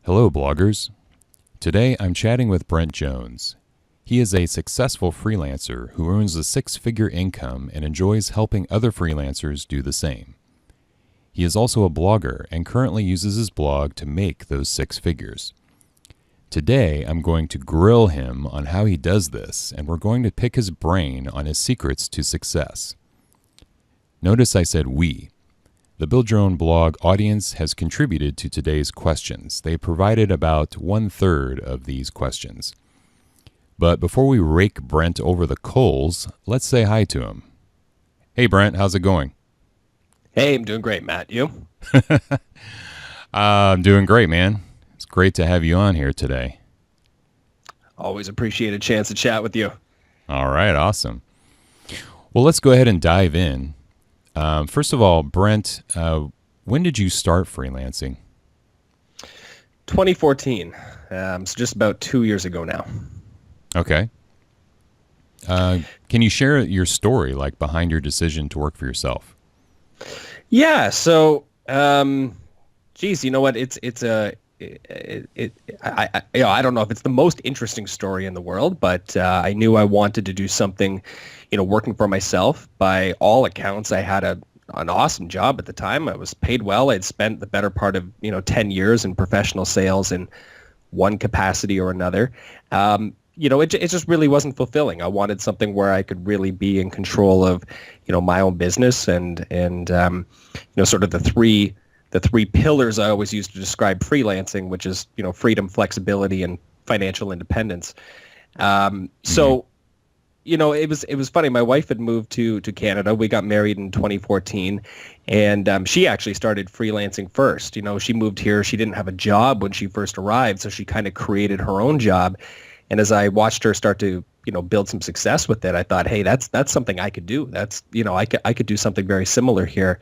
Hello, bloggers. Today I'm chatting with Brent Jones. He is a successful freelancer who earns a six-figure income and enjoys helping other freelancers do the same. He is also a blogger and currently uses his blog to make those six figures. Today I'm going to grill him on how he does this, and we're going to pick his brain on his secrets to success. Notice I said we. The Build Your Own Blog audience has contributed to today's questions. They provided about 1/3 of these questions. But before we rake Brent over the coals, let's say hi to him. Hey Brent, how's it going? Hey, I'm doing great, Matt. You? I'm doing great, man. It's great to have you on here today. Always appreciate a chance to chat with you. All right, awesome. Well, let's go ahead and dive in. First of all, Brent, when did you start freelancing? 2014, so just about 2 years ago now. Okay. Can you share your story, like behind your decision to work for yourself? Yeah. So, geez, you know what? I don't know if it's the most interesting story in the world, but I knew I wanted to do something, working for myself. By all accounts, I had an awesome job at the time. I was paid well. I'd spent the better part of, 10 years in professional sales in one capacity or another. It just really wasn't fulfilling. I wanted something where I could really be in control of, my own business and sort of the three pillars I always use to describe freelancing, which is, freedom, flexibility, and financial independence. So, it was funny. My wife had moved to Canada. We got married in 2014, and she actually started freelancing first. She moved here. She didn't have a job when she first arrived, so she kind of created her own job. And as I watched her start to, build some success with it, I thought, hey, that's something I could do. That's, I could do something very similar here.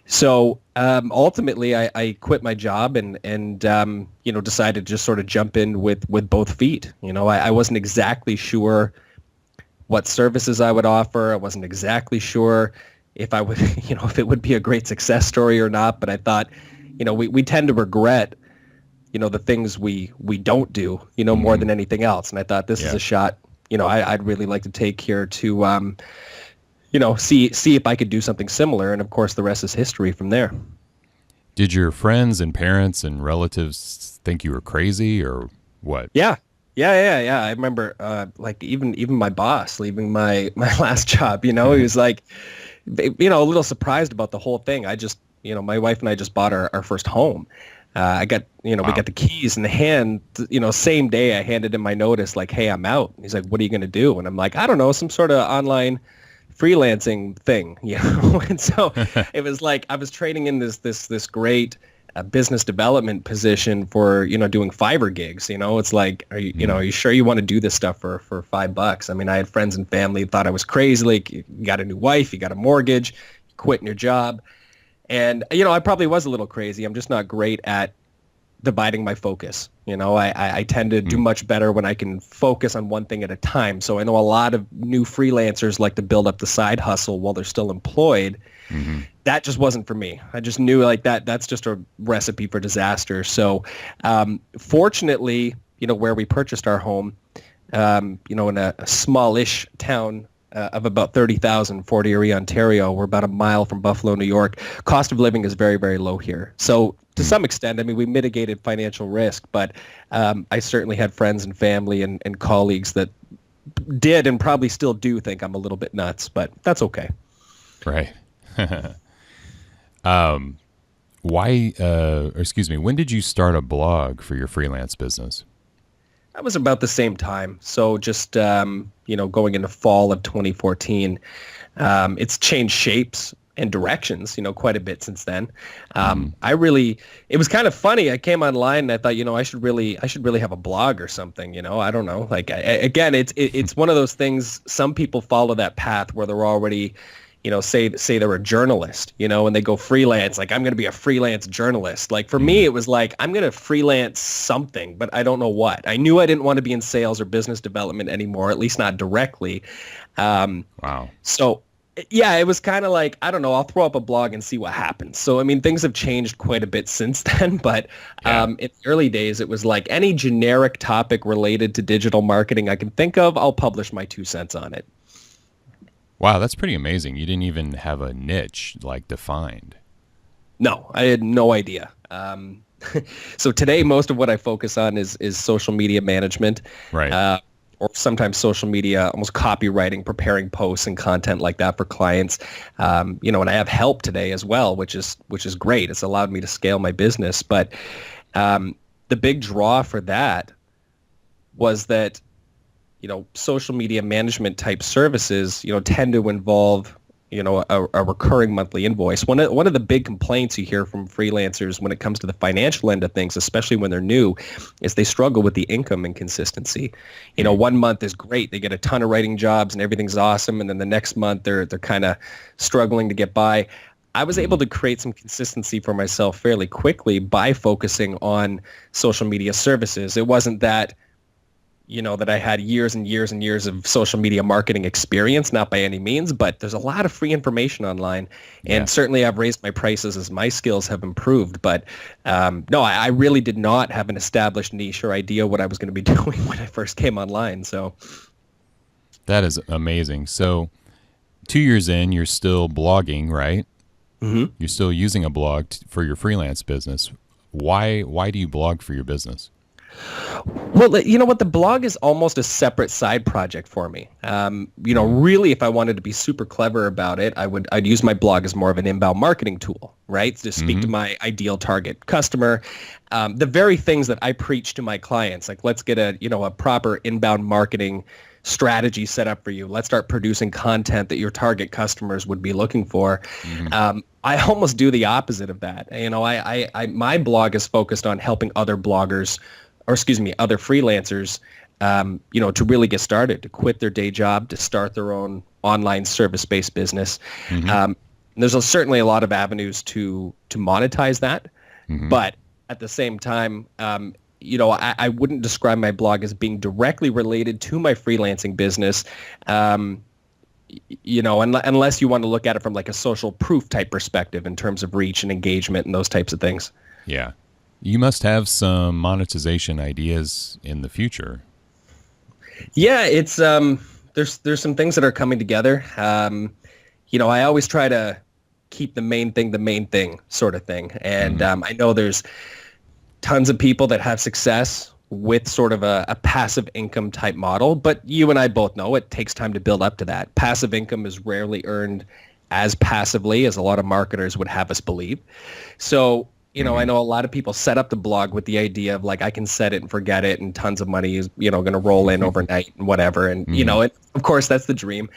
So ultimately, I quit my job and decided to just sort of jump in with both feet. I wasn't exactly sure what services I would offer. I wasn't exactly sure if I would, if it would be a great success story or not. But I thought, we tend to regret the things we don't do, more than anything else. And I thought this is a shot, I'd really like to take here to, see if I could do something similar. And of course, the rest is history from there. Did your friends and parents and relatives think you were crazy or what? Yeah. I remember, even my boss leaving my last job, he was like, a little surprised about the whole thing. I just, my wife and I just bought our first home. We got the keys in the hand, same day I handed him my notice, like, hey, I'm out. He's like, what are you going to do? And I'm like, I don't know, some sort of online freelancing thing, And so it was like, I was trading in this great business development position for, doing Fiverr gigs. It's like, are you sure you want to do this stuff for $5? I mean, I had friends and family thought I was crazy. Like, you got a new wife, you got a mortgage, you quitting your job. And, I probably was a little crazy. I'm just not great at dividing my focus. I tend to do much better when I can focus on one thing at a time. So I know a lot of new freelancers like to build up the side hustle while they're still employed. Mm-hmm. That just wasn't for me. I just knew like that's just a recipe for disaster. So fortunately, where we purchased our home, in a smallish town of about 30,000, Fort Erie, Ontario. We're about a mile from Buffalo, New York. Cost of living is very, very low here. So to some extent, I mean, we mitigated financial risk, but I certainly had friends and family and colleagues that did and probably still do think I'm a little bit nuts, but that's okay. Right. When did you start a blog for your freelance business? That was about the same time. So just, going into fall of 2014, it's changed shapes and directions, quite a bit since then. It was kind of funny. I came online and I thought, I should really have a blog or something, I don't know. Like, again, it's one of those things. Some people follow that path where they're already, say they're a journalist, and they go freelance. Like, I'm going to be a freelance journalist. Like, for me, it was like, I'm going to freelance something, but I don't know what. I knew I didn't want to be in sales or business development anymore, at least not directly. Wow. So Yeah, it was kind of like, I don't know, I'll throw up a blog and see what happens. So, I mean, things have changed quite a bit since then, but Yeah. in the early days, it was like any generic topic related to digital marketing I can think of, I'll publish my 2 cents on it. Wow, that's pretty amazing. You didn't even have a niche like defined. No, I had no idea. So today, most of what I focus on is social media management, Right. uh, or sometimes social media, almost copywriting, preparing posts and content like that for clients. And I have help today as well, which is great. It's allowed me to scale my business. But the big draw for that was that social media management type services tend to involve a recurring monthly invoice. One of the big complaints you hear from freelancers when it comes to the financial end of things, especially when they're new, is they struggle with the income inconsistency. One month is great. They get a ton of writing jobs and everything's awesome. And then the next month they're kind of struggling to get by. I was able to create some consistency for myself fairly quickly by focusing on social media services. It wasn't that I had years and years and years of social media marketing experience, not by any means, but there's a lot of free information online. Yeah. And certainly I've raised my prices as my skills have improved. But no, I really did not have an established niche or idea what I was going to be doing when I first came online. So That is amazing. So 2 years in, you're still blogging, right? mhm. You're still using a blog for your freelance business. Why do you blog for your business? Well, you know what? The blog is almost a separate side project for me. Really, if I wanted to be super clever about it, I'd use my blog as more of an inbound marketing tool, right? To speak to my ideal target customer. The very things that I preach to my clients, like let's get a proper inbound marketing strategy set up for you. Let's start producing content that your target customers would be looking for. I almost do the opposite of that. My blog is focused on helping other bloggers, or excuse me, other freelancers, to really get started, to quit their day job, to start their own online service-based business. There's certainly a lot of avenues to monetize that, but at the same time, I wouldn't describe my blog as being directly related to my freelancing business. Unless you want to look at it from like a social proof type perspective in terms of reach and engagement and those types of things. Yeah. You must have some monetization ideas in the future. Yeah, it's there's some things that are coming together. I always try to keep the main thing sort of thing. And I know there's tons of people that have success with sort of a passive income type model, but you and I both know it takes time to build up to that. Passive income is rarely earned as passively as a lot of marketers would have us believe. So I know a lot of people set up the blog with the idea of like, I can set it and forget it and tons of money is, going to roll in overnight and whatever. And, of course, that's the dream.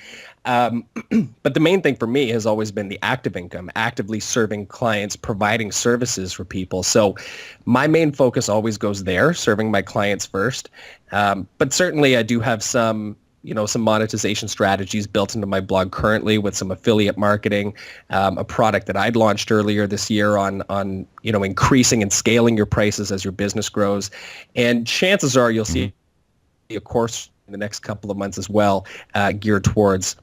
But the main thing for me has always been the active income, actively serving clients, providing services for people. So my main focus always goes there, serving my clients first. But certainly I do have some monetization strategies built into my blog currently with some affiliate marketing, a product that I'd launched earlier this year on increasing and scaling your prices as your business grows. And chances are you'll see a course in the next couple of months as well, geared towards,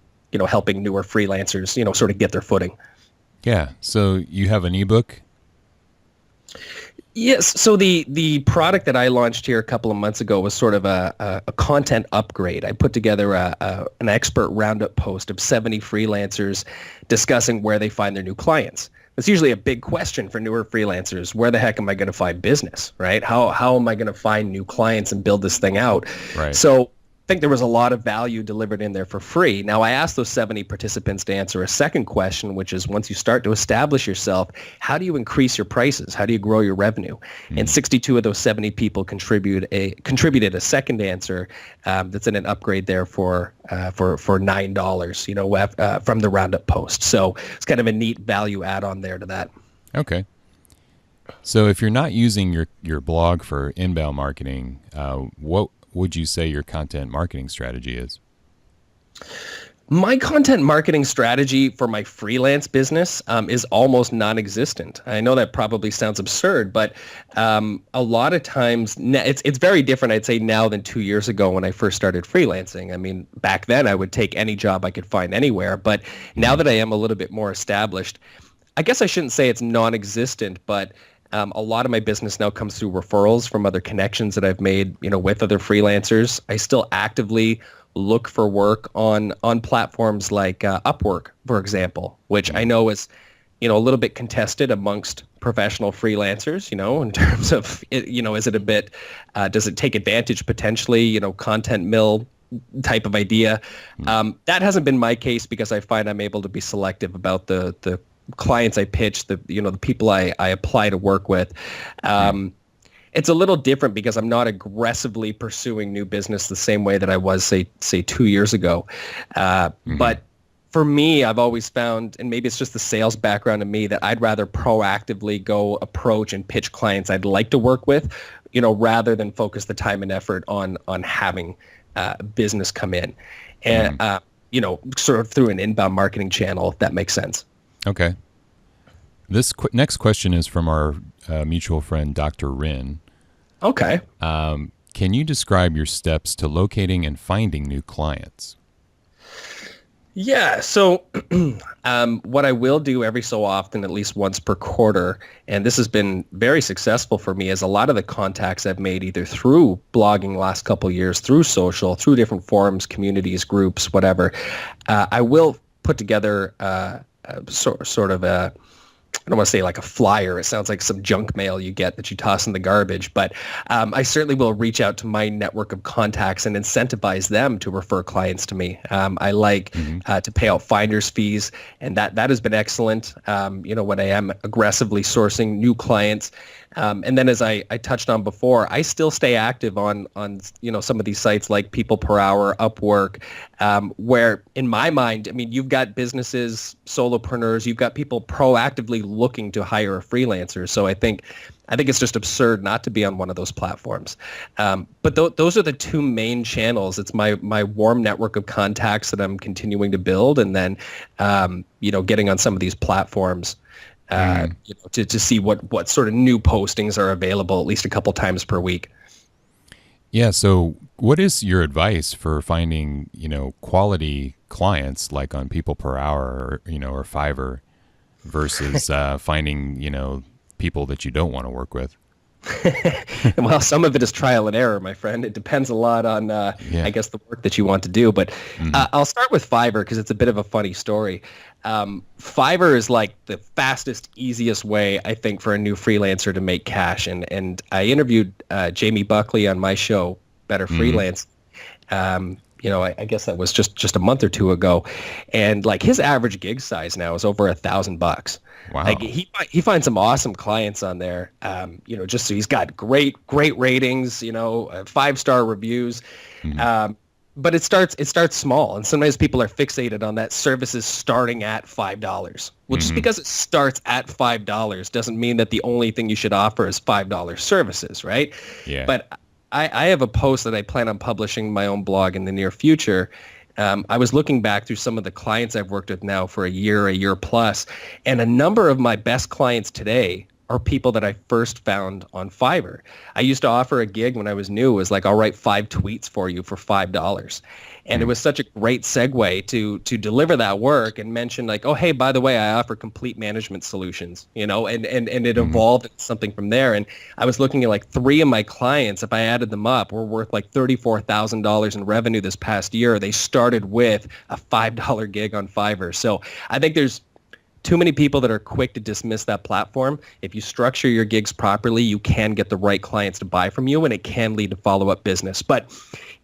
helping newer freelancers, sort of get their footing. Yeah. So you have an ebook? Yes. So the product that I launched here a couple of months ago was sort of a content upgrade. I put together an expert roundup post of 70 freelancers discussing where they find their new clients. It's usually a big question for newer freelancers. Where the heck am I going to find business, right? How am I going to find new clients and build this thing out? Right. So I think there was a lot of value delivered in there for free. Now, I asked those 70 participants to answer a second question, which is once you start to establish yourself, how do you increase your prices? How do you grow your revenue? And 62 of those 70 people contributed a second answer that's in an upgrade there for $9, from the roundup post. So it's kind of a neat value add on there to that. Okay. So if you're not using your blog for inbound marketing, what would you say your content marketing strategy is? My content marketing strategy for my freelance business is almost non-existent. I know that probably sounds absurd, but a lot of times it's very different, I'd say, now than 2 years ago when I first started freelancing. I mean, back then I would take any job I could find anywhere, but now that I am a little bit more established, I guess I shouldn't say it's non-existent, but a lot of my business now comes through referrals from other connections that I've made, with other freelancers. I still actively look for work on platforms like Upwork, for example, which I know is, a little bit contested amongst professional freelancers, in terms of, is it a bit, does it take advantage potentially, content mill type of idea. That hasn't been my case because I find I'm able to be selective about the clients I pitch, the people I apply to work with. It's a little different because I'm not aggressively pursuing new business the same way that I was, say 2 years ago. But for me, I've always found, and maybe it's just the sales background in me, that I'd rather proactively go approach and pitch clients I'd like to work with, rather than focus the time and effort on having business come in, and sort of through an inbound marketing channel, if that makes sense. Okay. This next question is from our mutual friend, Dr. Rin. Okay. Can you describe your steps to locating and finding new clients? Yeah. So what I will do every so often, at least once per quarter, and this has been very successful for me, is a lot of the contacts I've made either through blogging last couple of years, through social, through different forums, communities, groups, whatever. I will put together sort of a, I don't want to say like a flyer. It sounds like some junk mail you get that you toss in the garbage. But I certainly will reach out to my network of contacts and incentivize them to refer clients to me. I like to pay out finder's fees, and that has been excellent. When I am aggressively sourcing new clients. And then, as I touched on before, I still stay active on some of these sites like People Per Hour, Upwork, where in my mind, I mean, you've got businesses, solopreneurs, you've got people proactively looking to hire a freelancer. So I think it's just absurd not to be on one of those platforms. But those are the two main channels. It's my warm network of contacts that I'm continuing to build, and then getting on some of these platforms. To see what sort of new postings are available at least a couple times per week. Yeah. So what is your advice for finding, quality clients like on People Per Hour or Fiverr versus finding, people that you don't want to work with? Well, some of it is trial and error, my friend. It depends a lot on, I guess, the work that you want to do. But I'll start with Fiverr because it's a bit of a funny story. Fiverr is like the fastest, easiest way, I think, for a new freelancer to make cash. And I interviewed Jamie Buckley on my show, Better Freelance. I guess that was just a month or two ago, and like his average gig size now is over $1,000. Wow. Like he finds some awesome clients on there. Just so he's got great ratings, 5-star reviews. But it starts small, and sometimes people are fixated on that services starting at $5. Well, just because it starts at $5 doesn't mean that the only thing you should offer is $5 services, right? Yeah. But I have a post that I plan on publishing in my own blog in the near future. I was looking back through some of the clients I've worked with now for a year plus, and a number of my best clients today are people that I first found on Fiverr. I used to offer a gig when I was new. It was like, I'll write 5 tweets for you for $5. And it was such a great segue to deliver that work and mention like, oh, hey, by the way, I offer complete management solutions, and it evolved into something from there. And I was looking at like 3 of my clients, if I added them up, were worth like $34,000 in revenue this past year. They started with a $5 gig on Fiverr. So I think there's too many people that are quick to dismiss that platform. If you structure your gigs properly, you can get the right clients to buy from you, and it can lead to follow-up business. But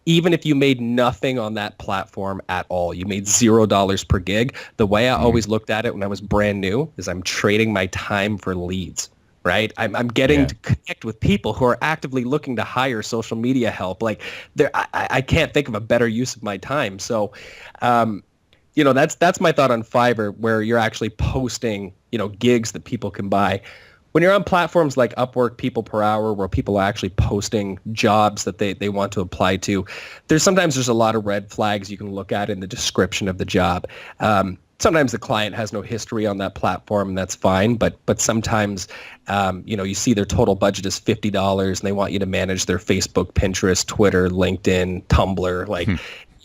even if you made nothing on that platform at all, you made $0 per gig, the way I always looked at it when I was brand new is I'm trading my time for leads, right? I'm getting to connect with people who are actively looking to hire social media help. Like, I can't think of a better use of my time. So, that's my thought on Fiverr, where you're actually posting, gigs that people can buy. When you're on platforms like Upwork, People Per Hour, where people are actually posting jobs that they want to apply to, there's a lot of red flags you can look at in the description of the job. Sometimes the client has no history on that platform, and that's fine. But sometimes, you see their total budget is $50, and they want you to manage their Facebook, Pinterest, Twitter, LinkedIn, Tumblr. Like,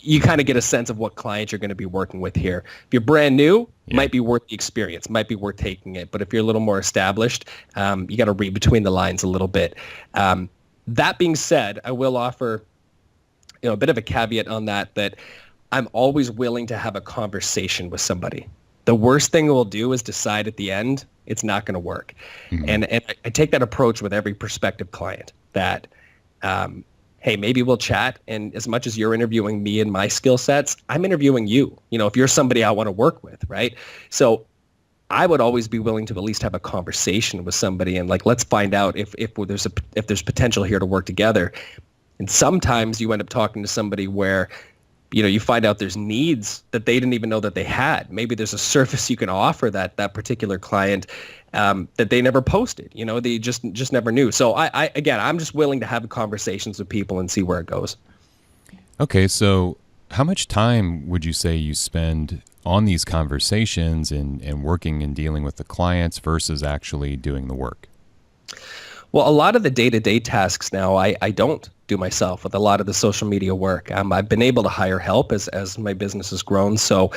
you kind of get a sense of what client you're going to be working with here. If you're brand new, might be worth the experience, might be worth taking it. But if you're a little more established, you got to read between the lines a little bit. That being said, I will offer, a bit of a caveat on that I'm always willing to have a conversation with somebody. The worst thing we'll do is decide at the end it's not going to work. Mm-hmm. And I take that approach with every prospective client that, hey, maybe we'll chat. And as much as you're interviewing me and my skill sets, I'm interviewing you. If you're somebody I want to work with, right? So I would always be willing to at least have a conversation with somebody and let's find out if there's potential here to work together. And sometimes you end up talking to somebody where you find out there's needs that they didn't even know that they had. Maybe there's a service you can offer that particular client that they never posted. They just never knew. So I'm just willing to have conversations with people and see where it goes. Okay, so how much time would you say you spend on these conversations and working and dealing with the clients versus actually doing the work? Well, a lot of the day-to-day tasks now I don't do myself with a lot of the social media work. I've been able to hire help as my business has grown. So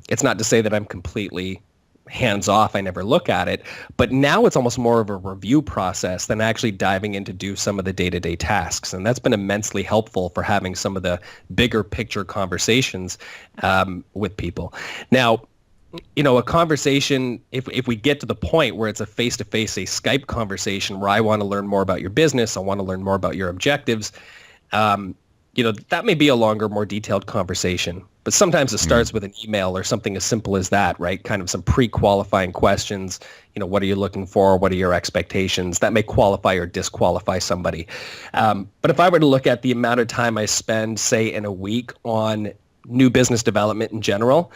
it's not to say that I'm completely hands-off. I never look at it. But now it's almost more of a review process than actually diving in to do some of the day-to-day tasks. And that's been immensely helpful for having some of the bigger picture conversations with people. Now, a conversation, if we get to the point where it's a face-to-face, a Skype conversation where I want to learn more about your business, I want to learn more about your objectives, that may be a longer, more detailed conversation. But sometimes it starts with an email or something as simple as that, right? Kind of some pre-qualifying questions. What are you looking for? What are your expectations? That may qualify or disqualify somebody. But if I were to look at the amount of time I spend, say, in a week on new business development in general,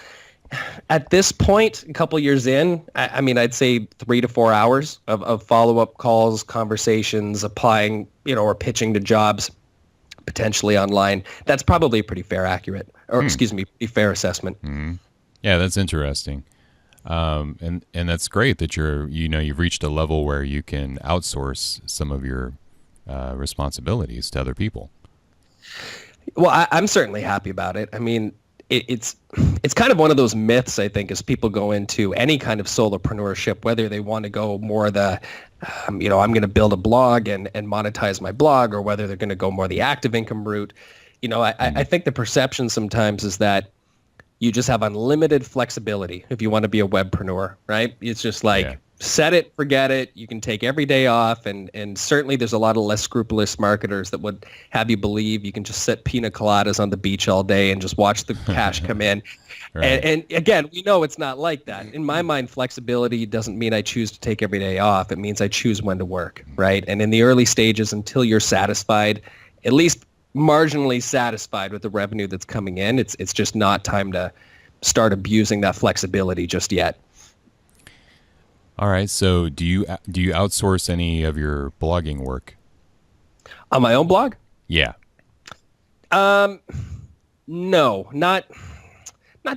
at this point, a couple years in, I'd say 3 to 4 hours of follow-up calls, conversations, applying, or pitching to jobs potentially online. That's probably a pretty fair pretty fair assessment. Mm-hmm. Yeah, that's interesting. And that's great that you've reached a level where you can outsource some of your responsibilities to other people. Well, I'm certainly happy about it. It's kind of one of those myths, I think, as people go into any kind of solopreneurship, whether they want to go more I'm going to build a blog and monetize my blog, or whether they're going to go more the active income route. I think the perception sometimes is that you just have unlimited flexibility if you want to be a webpreneur, right? It's just set it, forget it. You can take every day off. And certainly there's a lot of less scrupulous marketers that would have you believe you can just sit pina coladas on the beach all day and just watch the cash come in. Right. And again, we know it's not like that. In my mind, flexibility doesn't mean I choose to take every day off. It means I choose when to work, right? And in the early stages, until you're satisfied, at least marginally satisfied with the revenue that's coming in, it's just not time to start abusing that flexibility just yet. All right. So do you outsource any of your blogging work? On my own blog? Yeah. No, not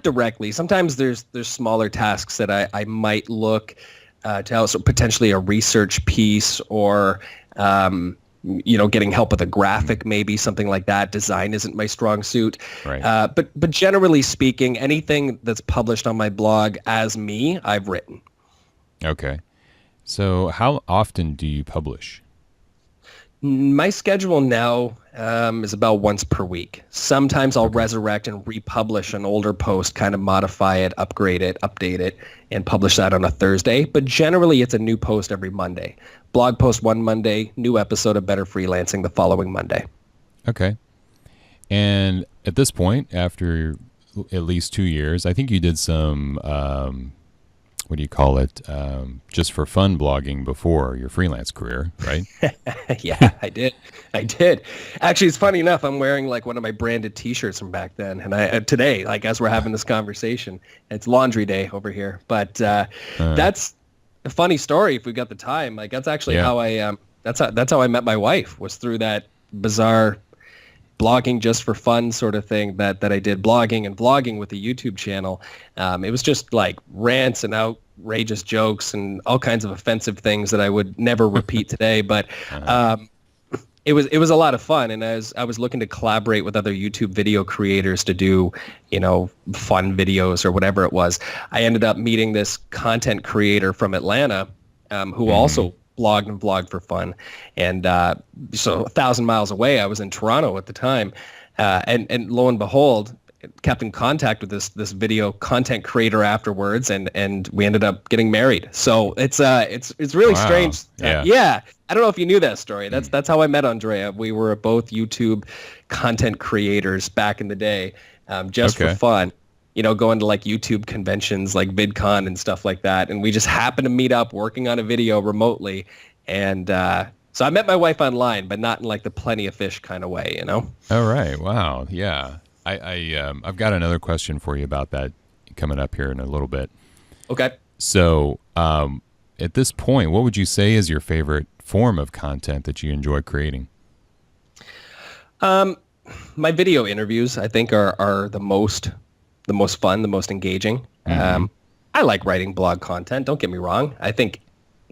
directly. Sometimes there's smaller tasks that I might look to also potentially a research piece or getting help with a graphic, maybe something like that. Design isn't my strong suit. Right. But generally speaking, anything that's published on my blog as me, I've written. Okay. So how often do you publish? My schedule now is about once per week. Sometimes I'll resurrect and republish an older post, kind of modify it, upgrade it, update it, and publish that on a Thursday. But generally, it's a new post every Monday. Blog post one Monday, new episode of Better Freelancing the following Monday. Okay. And at this point, after at least 2 years, I think you did some... what do you call it? Just for fun blogging before your freelance career, right? Yeah, I did. Actually, it's funny enough. I'm wearing one of my branded T-shirts from back then, and today, as we're having this conversation, it's laundry day over here. But that's a funny story if we got the time. Like that's actually Yeah. how that's how I met my wife, was through that bizarre blogging just for fun sort of thing that I did, blogging and vlogging with a YouTube channel. It was just like rants and outrageous jokes and all kinds of offensive things that I would never repeat today. But it was a lot of fun, and as I was looking to collaborate with other YouTube video creators to do, fun videos or whatever it was, I ended up meeting this content creator from Atlanta, who also blogged and vlogged for fun. And so 1,000 miles away, I was in Toronto at the time, and lo and behold, kept in contact with this video content creator afterwards, and we ended up getting married. So it's really Wow. strange. Yeah. I don't know if you knew that story. That's how I met Andrea. We were both YouTube content creators back in the day, just for fun. Going to like YouTube conventions like VidCon and stuff like that. And we just happened to meet up working on a video remotely. And so I met my wife online, but not in like the plenty of fish kind of way, All right. Wow. Yeah. I've got another question for you about that coming up here in a little bit. Okay. So at this point, what would you say is your favorite form of content that you enjoy creating? My video interviews, I think, are the most fun, the most engaging. I like writing blog content. Don't get me wrong. I think,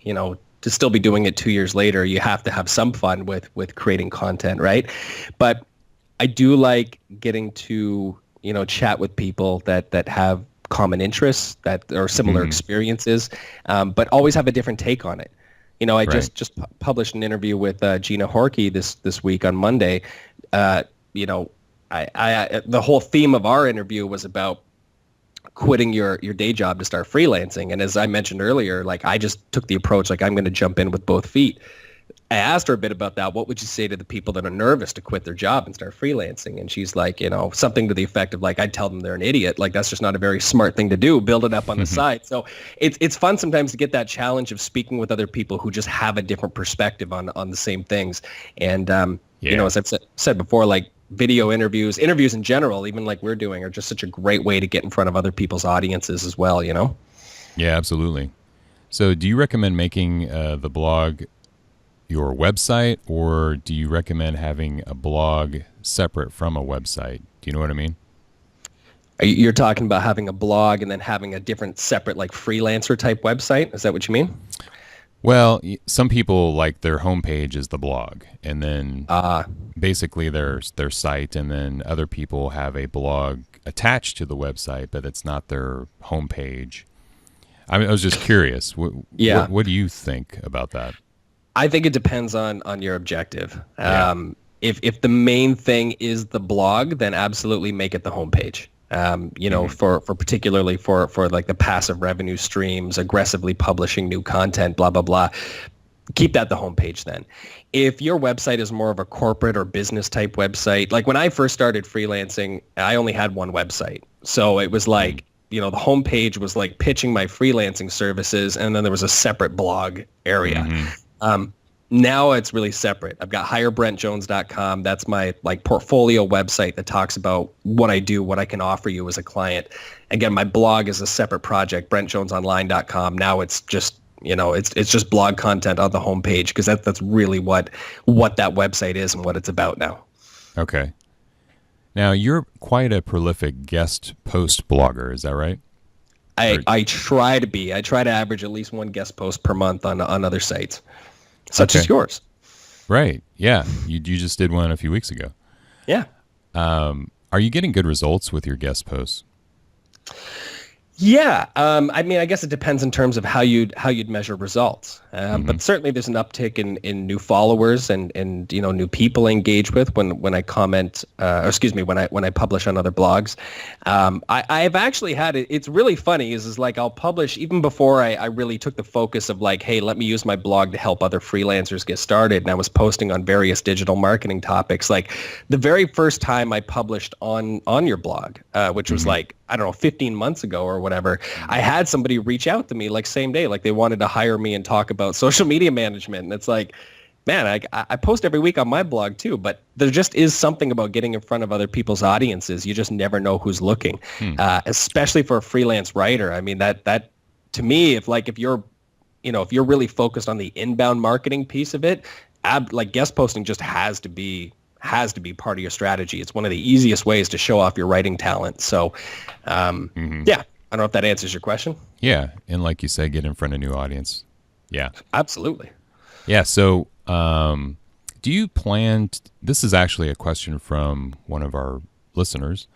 to still be doing it 2 years later, you have to have some fun with creating content, right? But I do like getting to, chat with people that have common interests, that are similar experiences, but always have a different take on it. I just published an interview with Gina Horkey this week on Monday. I the whole theme of our interview was about quitting your day job to start freelancing. And as I mentioned earlier, like I just took the approach, like I'm going to jump in with both feet. I asked her a bit about that. What would you say to the people that are nervous to quit their job and start freelancing? And she's like, something to the effect of like, I'd tell them they're an idiot. Like, that's just not a very smart thing to do. Build it up on the side. So it's fun sometimes to get that challenge of speaking with other people who just have a different perspective on the same things. And, as I've said before, like video interviews in general, even like we're doing, are just such a great way to get in front of other people's audiences as well, Yeah, absolutely. So do you recommend making the blog your website, or do you recommend having a blog separate from a website? Do you know what I mean? You're talking about having a blog and then having a different separate like freelancer type website? Is that what you mean? Well, some people like their homepage is the blog, and then basically their site, and then other people have a blog attached to the website, but it's not their homepage. I was just curious. What do you think about that? I think it depends on your objective. If the main thing is the blog, then absolutely make it the homepage. For particularly for like the passive revenue streams, aggressively publishing new content, blah, blah, blah. Keep that the homepage then. If your website is more of a corporate or business type website, like when I first started freelancing, I only had one website. So it was like, the homepage was like pitching my freelancing services, and then there was a separate blog area. Now it's really separate. I've got hirebrentjones.com. That's my like portfolio website that talks about what I do, what I can offer you as a client. Again, my blog is a separate project, brentjonesonline.com. Now it's just, it's just blog content on the homepage, because that's really what that website is and what it's about now. Okay. Now, you're quite a prolific guest post blogger, is that right? I try to be. I try to average at least one guest post per month on other sites, such as yours. Right. Yeah. You just did one a few weeks ago. Yeah. Are you getting good results with your guest posts? Yeah. I mean, I guess it depends in terms of how you'd measure results. But certainly there's an uptick in new followers and new people I engage with when I comment, when I publish on other blogs. I've actually had it. It's really funny is like I'll publish even before I really took the focus of like, hey, let me use my blog to help other freelancers get started. And I was posting on various digital marketing topics. Like the very first time I published on your blog, which was like, I don't know, 15 months ago or whatever, I had somebody reach out to me like same day, like they wanted to hire me and talk about social media management. And it's like, man, I post every week on my blog too, but there just is something about getting in front of other people's audiences. You just never know who's looking, especially for a freelance writer. I mean, that to me, if you're if you're really focused on the inbound marketing piece of it, like guest posting just has to be part of your strategy. It's one of the easiest ways to show off your writing talent. So, yeah, I don't know if that answers your question. Yeah. And like you said, get in front of a new audience. Yeah. Absolutely. Yeah. So, do you plan, this is actually a question from one of our listeners.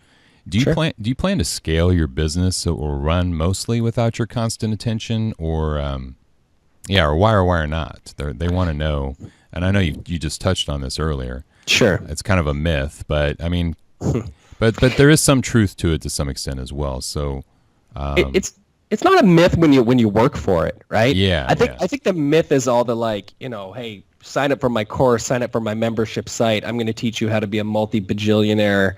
Do Sure. you plan to scale your business so it will run mostly without your constant attention, or or why not? They want to know, and I know you just touched on this earlier. Sure. It's kind of a myth, but I mean, but there is some truth to it to some extent as well. So It's not a myth when you work for it, right? Yeah, I think the myth is all the like, hey, sign up for my course, sign up for my membership site. I'm going to teach you how to be a multi-bajillionaire,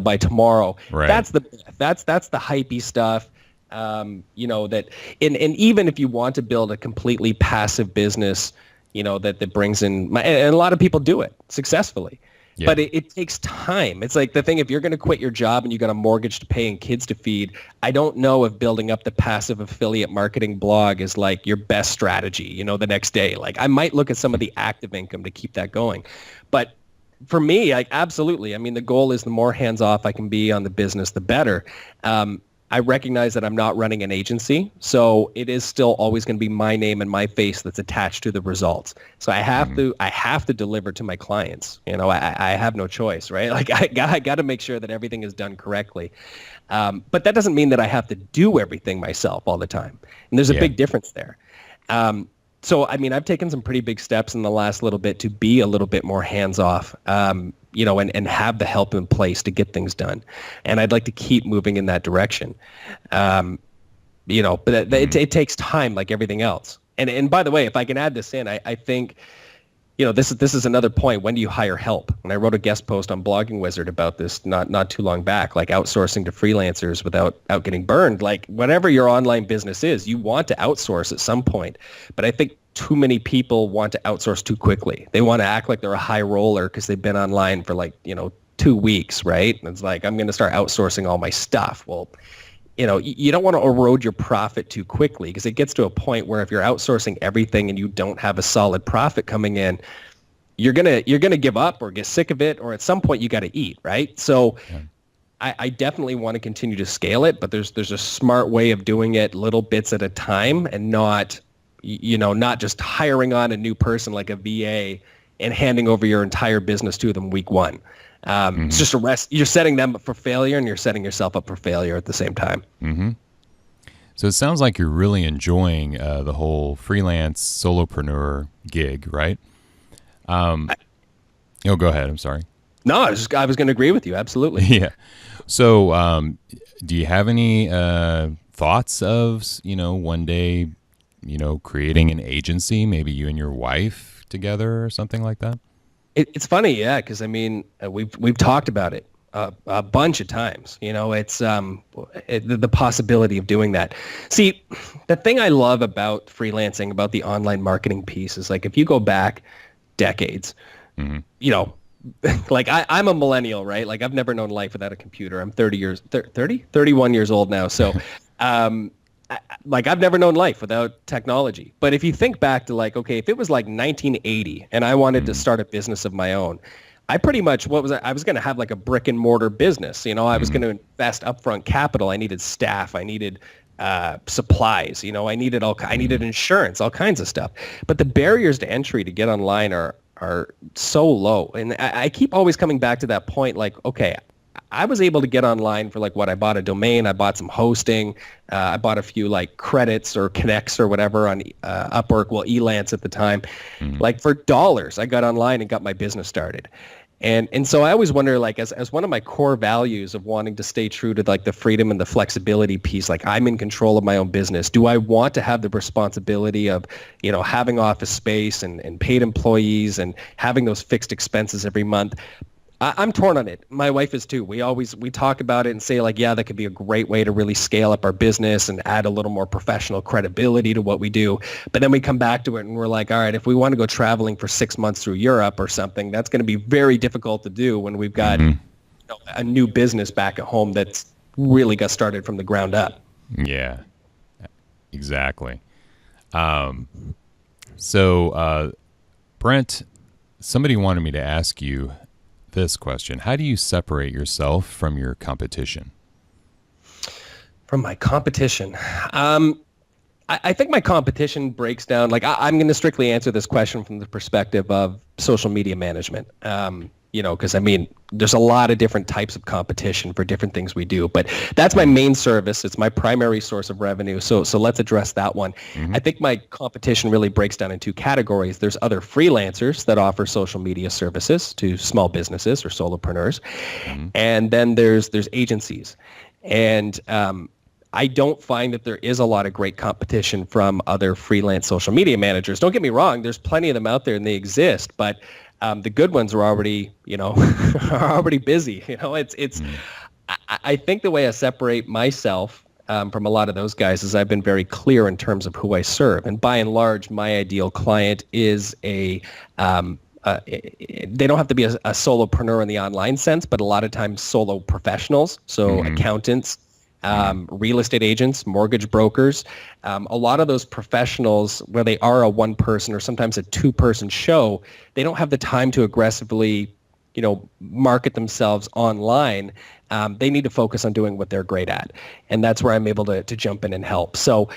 by tomorrow. Right. That's the myth. That's the hypey stuff. That and even if you want to build a completely passive business, that brings in and a lot of people do it successfully. Yeah. But it takes time. It's like the thing, if you're going to quit your job and you got a mortgage to pay and kids to feed, I don't know if building up the passive affiliate marketing blog is like your best strategy, the next day. Like I might look at some of the active income to keep that going. But for me, absolutely. I mean, the goal is the more hands-off I can be on the business, the better. I recognize that I'm not running an agency, so it is still always going to be my name and my face that's attached to the results. So I have to deliver to my clients. I have no choice, right? Like I got to make sure that everything is done correctly. But that doesn't mean that I have to do everything myself all the time. And there's a big difference there. So, I mean, I've taken some pretty big steps in the last little bit to be a little bit more hands-off, and have the help in place to get things done. And I'd like to keep moving in that direction. But it takes time like everything else. And by the way, if I can add this in, I think, this is another point. When do you hire help? And I wrote a guest post on Blogging Wizard about this not too long back, like outsourcing to freelancers without getting burned. Like whatever your online business is, you want to outsource at some point. But I think too many people want to outsource too quickly. They want to act like they're a high roller because they've been online for 2 weeks, right? And it's like, I'm going to start outsourcing all my stuff. Well, you don't want to erode your profit too quickly, because it gets to a point where if you're outsourcing everything and you don't have a solid profit coming in, you're gonna give up or get sick of it, or at some point you got to eat, right? So I definitely want to continue to scale it, but there's a smart way of doing it, little bits at a time, and not just hiring on a new person like a VA and handing over your entire business to them week one. It's just a rest. You're setting them up for failure, and you're setting yourself up for failure at the same time. Mm-hmm. So it sounds like you're really enjoying the whole freelance solopreneur gig, right? Go ahead. I'm sorry. No, I was going to agree with you. Absolutely. Yeah. So do you have any thoughts of, one day, creating an agency, maybe you and your wife together or something like that? It's funny, yeah, because I mean, we've talked about it a bunch of times. It's the possibility of doing that. See, the thing I love about freelancing, about the online marketing piece, is like if you go back decades, like I'm a millennial, right? Like I've never known life without a computer. I'm 31 years old now, so. Like I've never known life without technology. But if you think back to like, okay, if it was like 1980 and I wanted to start a business of my own, I pretty much, I was going to have like a brick and mortar business. I was going to invest upfront capital. I needed staff. I needed supplies. I needed insurance, all kinds of stuff. But the barriers to entry to get online are so low. And I keep always coming back to that point, like, okay, I was able to get online for like I bought a domain, I bought some hosting, I bought a few like credits or connects or whatever on Upwork, Elance at the time. Like for dollars, I got online and got my business started. And so I always wonder, like as one of my core values of wanting to stay true to like the freedom and the flexibility piece, like I'm in control of my own business. Do I want to have the responsibility of, having office space and paid employees and having those fixed expenses every month? I'm torn on it. My wife is too. We talk about it and say like, yeah, that could be a great way to really scale up our business and add a little more professional credibility to what we do. But then we come back to it and we're like, all right, if we want to go traveling for 6 months through Europe or something, that's going to be very difficult to do when we've got a new business back at home that's really got started from the ground up. Yeah, exactly. Um, so, Brent, somebody wanted me to ask you this question. How do you separate yourself from your competition? From my competition. I think my competition breaks down, like I'm going to strictly answer this question from the perspective of social media management. Because I mean, there's a lot of different types of competition for different things we do, but that's my main service. It's my primary source of revenue. So let's address that one. Mm-hmm. I think my competition really breaks down in two categories. There's other freelancers that offer social media services to small businesses or solopreneurs. Mm-hmm. And then there's agencies. And I don't find that there is a lot of great competition from other freelance social media managers. Don't get me wrong, there's plenty of them out there and they exist, but the good ones are already, are already busy. I think the way I separate myself from a lot of those guys is I've been very clear in terms of who I serve. And by and large, my ideal client is they don't have to be a solopreneur in the online sense, but a lot of times solo professionals, so accountants, real estate agents, mortgage brokers, a lot of those professionals where they are a one person or sometimes a two person show, they don't have the time to aggressively, market themselves online. They need to focus on doing what they're great at. And that's where I'm able to jump in and help. So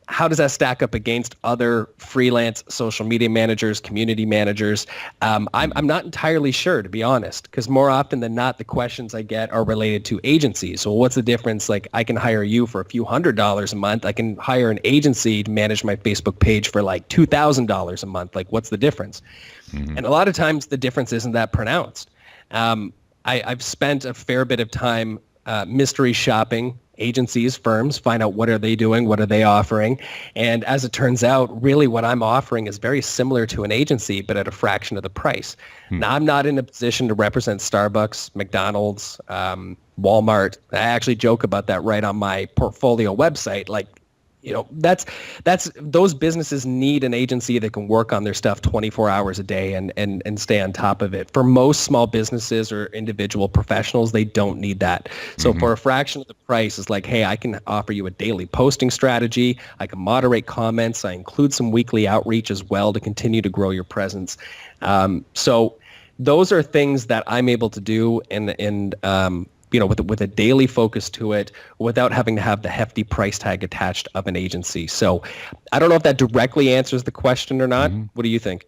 how does that stack up against other freelance social media managers, community managers? I'm not entirely sure, to be honest, because more often than not, the questions I get are related to agencies. So what's the difference? Like, I can hire you for a few $100s a month. I can hire an agency to manage my Facebook page for like $2,000 a month. Like, what's the difference? Mm-hmm. And a lot of times the difference isn't that pronounced. I've spent a fair bit of time mystery shopping agencies, firms, find out what are they doing, what are they offering. And as it turns out, really what I'm offering is very similar to an agency, but at a fraction of the price. Now, I'm not in a position to represent Starbucks, McDonald's, Walmart. I actually joke about that right on my portfolio website. Like, that's those businesses need an agency that can work on their stuff 24 hours a day and stay on top of it. For most small businesses or individual professionals, they don't need that. So for a fraction of the price, it's like, hey, I can offer you a daily posting strategy. I can moderate comments. I include some weekly outreach as well to continue to grow your presence. So those are things that I'm able to do with a daily focus to it without having to have the hefty price tag attached of an agency. So I don't know if that directly answers the question or not. What do you think?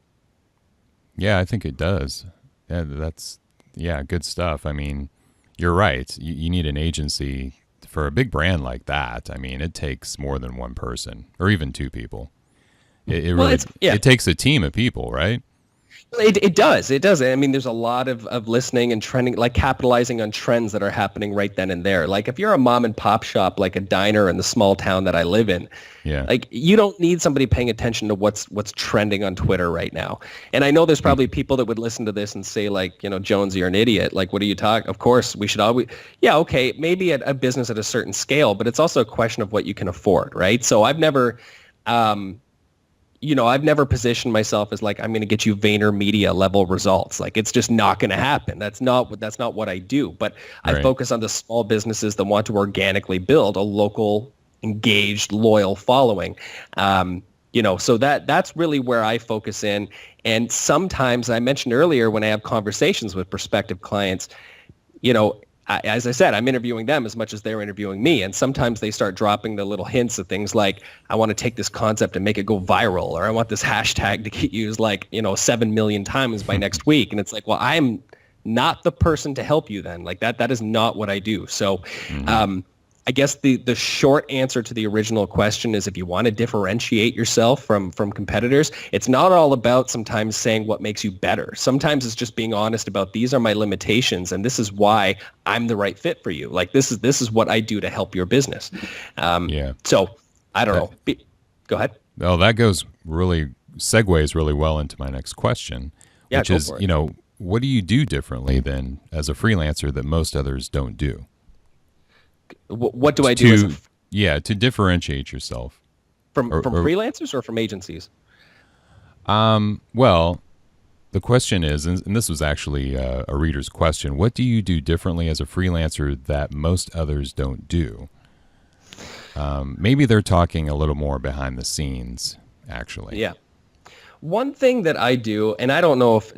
Yeah, I think it does. Yeah, that's good stuff. I mean, you're right. You need an agency for a big brand like that. I mean, it takes more than one person or even two people. It takes a team of people, right? It does. It does. I mean, there's a lot of listening and trending, like capitalizing on trends that are happening right then and there. Like if you're a mom and pop shop, like a diner in the small town that I live in, like you don't need somebody paying attention to what's trending on Twitter right now. And I know there's probably people that would listen to this and say like, Jones, you're an idiot. Like, what are you talking? Of course, we should always, okay, maybe at a business at a certain scale, but it's also a question of what you can afford, right? So I've never, I've never positioned myself as like, I'm going to get you VaynerMedia level results. Like, it's just not going to happen. That's not what I do. But I focus on the small businesses that want to organically build a local, engaged, loyal following. So that's really where I focus in. And sometimes I mentioned earlier when I have conversations with prospective clients, as I said, I'm interviewing them as much as they're interviewing me. And sometimes they start dropping the little hints of things like, I want to take this concept and make it go viral, or I want this hashtag to get used 7 million times by next week. And it's like, well, I'm not the person to help you then. Like that is not what I do. So I guess the short answer to the original question is if you want to differentiate yourself from competitors, it's not all about sometimes saying what makes you better. Sometimes it's just being honest about these are my limitations and this is why I'm the right fit for you. Like this is what I do to help your business. So I don't know. Go ahead. Well, that segues really well into my next question, which is, what do you do differently than as a freelancer that most others don't do? What do I do to differentiate yourself from freelancers or from agencies? Well, the question is, and this was actually a reader's question, what do you do differently as a freelancer that most others don't do? maybe they're talking a little more behind the scenes, actually. Yeah. One thing that I do, and I don't know if,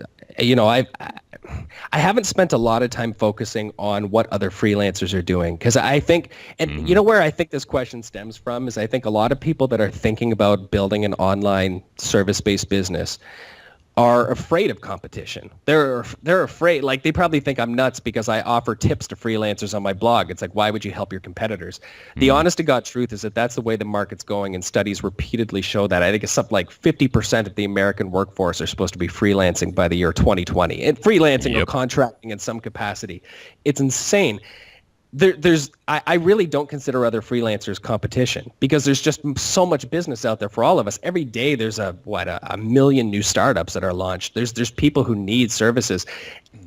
I haven't spent a lot of time focusing on what other freelancers are doing, because I think, and you know where I think this question stems from is I think a lot of people that are thinking about building an online service-based business are afraid of competition. They're afraid, like they probably think I'm nuts because I offer tips to freelancers on my blog. It's like, why would you help your competitors? The honest to God truth is that that's the way the market's going, and studies repeatedly show that. I think it's something like 50% of the American workforce are supposed to be freelancing by the year 2020, and freelancing or contracting in some capacity. It's insane. I really don't consider other freelancers competition, because there's just so much business out there for all of us. Every day there's a million new startups that are launched. There's people who need services.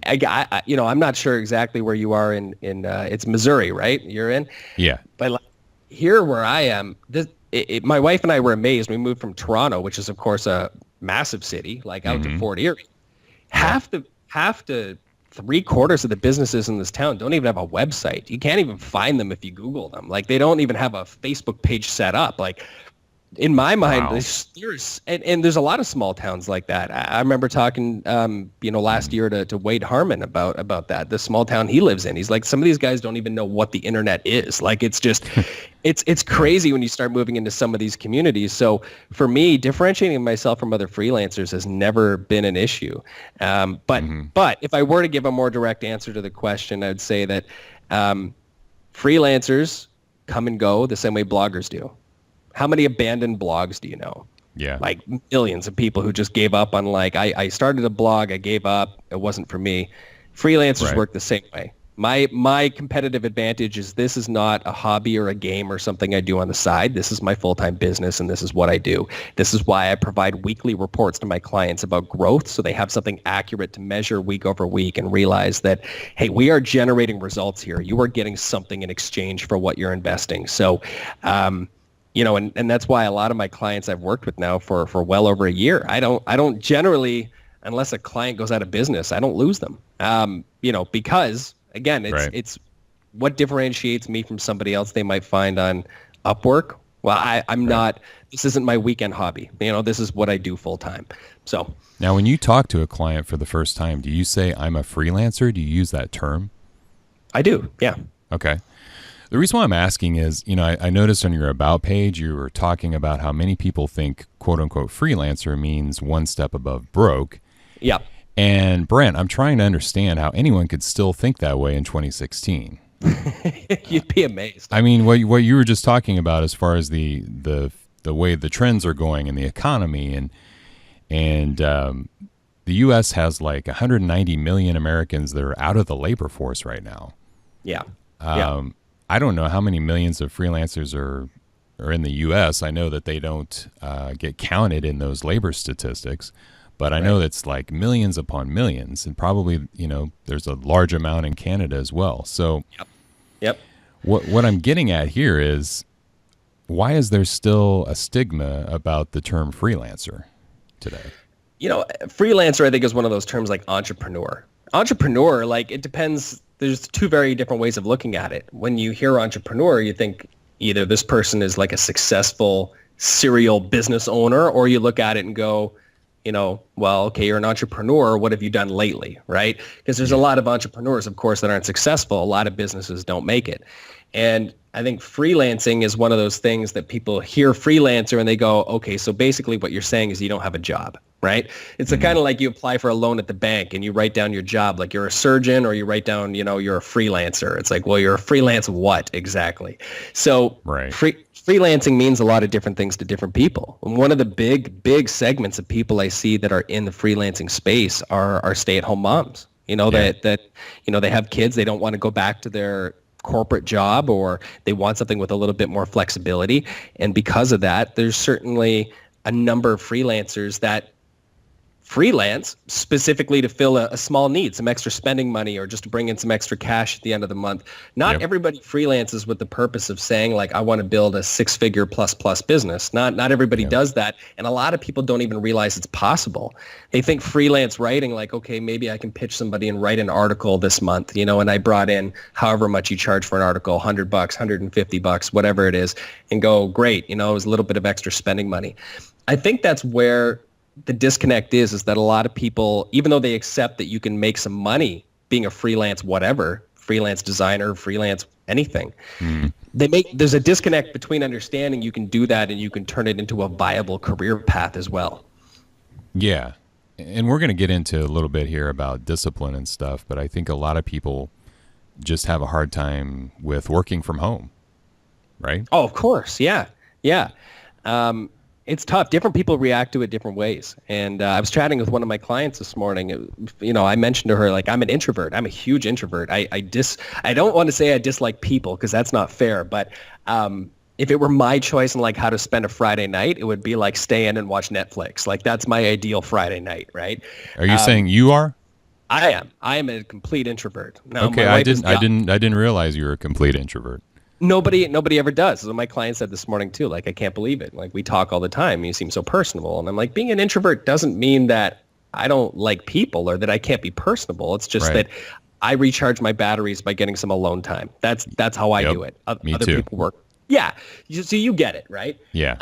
I'm not sure exactly where you are in it's Missouri, right? You're in? Yeah. But like, here where I am, my wife and I were amazed. We moved from Toronto, which is of course a massive city, like out to Fort Erie. Half to 3/4 of the businesses in this town don't even have a website. You can't even find them if you Google them. Like, they don't even have a Facebook page set up. Like, in my mind, and there's a lot of small towns like that. I remember talking, last year to Wade Harmon about that, the small town he lives in. He's like, some of these guys don't even know what the internet is. Like, it's just, it's crazy when you start moving into some of these communities. So for me, differentiating myself from other freelancers has never been an issue. But if I were to give a more direct answer to the question, I'd say that freelancers come and go the same way bloggers do. How many abandoned blogs do you know? Yeah. Like millions of people who just gave up on, like, I started a blog, I gave up, it wasn't for me. Freelancers work the same way. My competitive advantage is this is not a hobby or a game or something I do on the side. This is my full-time business, and this is what I do. This is why I provide weekly reports to my clients about growth, so they have something accurate to measure week over week and realize that, hey, we are generating results here. You are getting something in exchange for what you're investing. So, and that's why a lot of my clients I've worked with now for well over a year, I don't generally, unless a client goes out of business, I don't lose them. Because again, it's what differentiates me from somebody else they might find on Upwork. Well, I'm not, this isn't my weekend hobby. This is what I do full time. So now, when you talk to a client for the first time, do you say I'm a freelancer? Do you use that term? I do. Yeah. Okay. The reason why I'm asking is, I noticed on your About page, you were talking about how many people think, quote unquote, freelancer means one step above broke. Yeah. And Brent, I'm trying to understand how anyone could still think that way in 2016. You'd be amazed. I mean, what you were just talking about as far as the way the trends are going in the economy, and the U.S. has like 190 million Americans that are out of the labor force right now. Yeah. I don't know how many millions of freelancers are in the U.S. I know that they don't get counted in those labor statistics, but I know that's like millions upon millions, and probably there's a large amount in Canada as well. So, yep. What I'm getting at here is, why is there still a stigma about the term freelancer today? Freelancer, I think, is one of those terms like entrepreneur. Entrepreneur, like, it depends. There's two very different ways of looking at it. When you hear entrepreneur, you think either this person is like a successful serial business owner, or you look at it and go, well, okay, you're an entrepreneur. What have you done lately, right? Because there's a lot of entrepreneurs, of course, that aren't successful. A lot of businesses don't make it. And I think freelancing is one of those things that people hear freelancer and they go, okay, so basically what you're saying is you don't have a job, right? It's kind of like you apply for a loan at the bank and you write down your job, like you're a surgeon, or you write down, you're a freelancer. It's like, well, you're a freelance what exactly? So freelancing means a lot of different things to different people. And one of the big segments of people I see that are in the freelancing space are stay-at-home moms. That they have kids, they don't want to go back to their corporate job, or they want something with a little bit more flexibility. And because of that, there's certainly a number of freelancers that freelance specifically to fill a small need, some extra spending money, or just to bring in some extra cash at the end of the month. Not everybody freelances with the purpose of saying, like, I want to build a 6-figure plus business. Not everybody does that. And a lot of people don't even realize it's possible. They think freelance writing, like, okay, maybe I can pitch somebody and write an article this month, and I brought in however much you charge for an article, $100, $150, whatever it is, and go, great, it was a little bit of extra spending money. I think that's where the disconnect is that a lot of people, even though they accept that you can make some money being a freelance whatever, freelance designer, freelance anything, there's a disconnect between understanding you can do that and you can turn it into a viable career path as well. Yeah. And we're going to get into a little bit here about discipline and stuff, but I think a lot of people just have a hard time with working from home, right? Oh, of course. Yeah. Yeah. It's tough. Different people react to it different ways. And I was chatting with one of my clients this morning. I mentioned to her, like, I'm an introvert. I'm a huge introvert. I don't want to say I dislike people because that's not fair. But if it were my choice on like how to spend a Friday night, it would be like stay in and watch Netflix. Like that's my ideal Friday night, right? Are you saying you are? I am. I am a complete introvert. Now, okay, I didn't realize you were a complete introvert. Nobody ever does. So my client said this morning too, like, I can't believe it. Like, we talk all the time and you seem so personable. And I'm like, being an introvert doesn't mean that I don't like people or that I can't be personable. It's just that I recharge my batteries by getting some alone time. That's how I do it. Me Other too. people work. Yeah. So you get it, right? Yeah.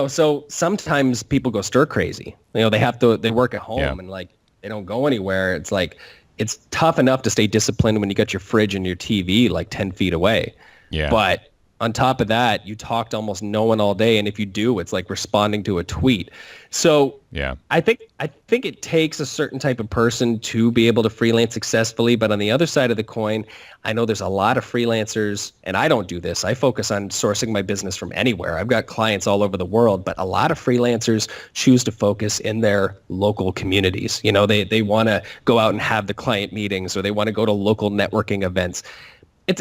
So sometimes people go stir crazy. They work at home and like they don't go anywhere. It's like, it's tough enough to stay disciplined when you got your fridge and your TV like 10 feet away. Yeah. But on top of that, you talk to almost no one all day. And if you do, it's like responding to a tweet. So I think it takes a certain type of person to be able to freelance successfully. But on the other side of the coin, I know there's a lot of freelancers, and I don't do this. I focus on sourcing my business from anywhere. I've got clients all over the world, but a lot of freelancers choose to focus in their local communities. They want to go out and have the client meetings, or they want to go to local networking events.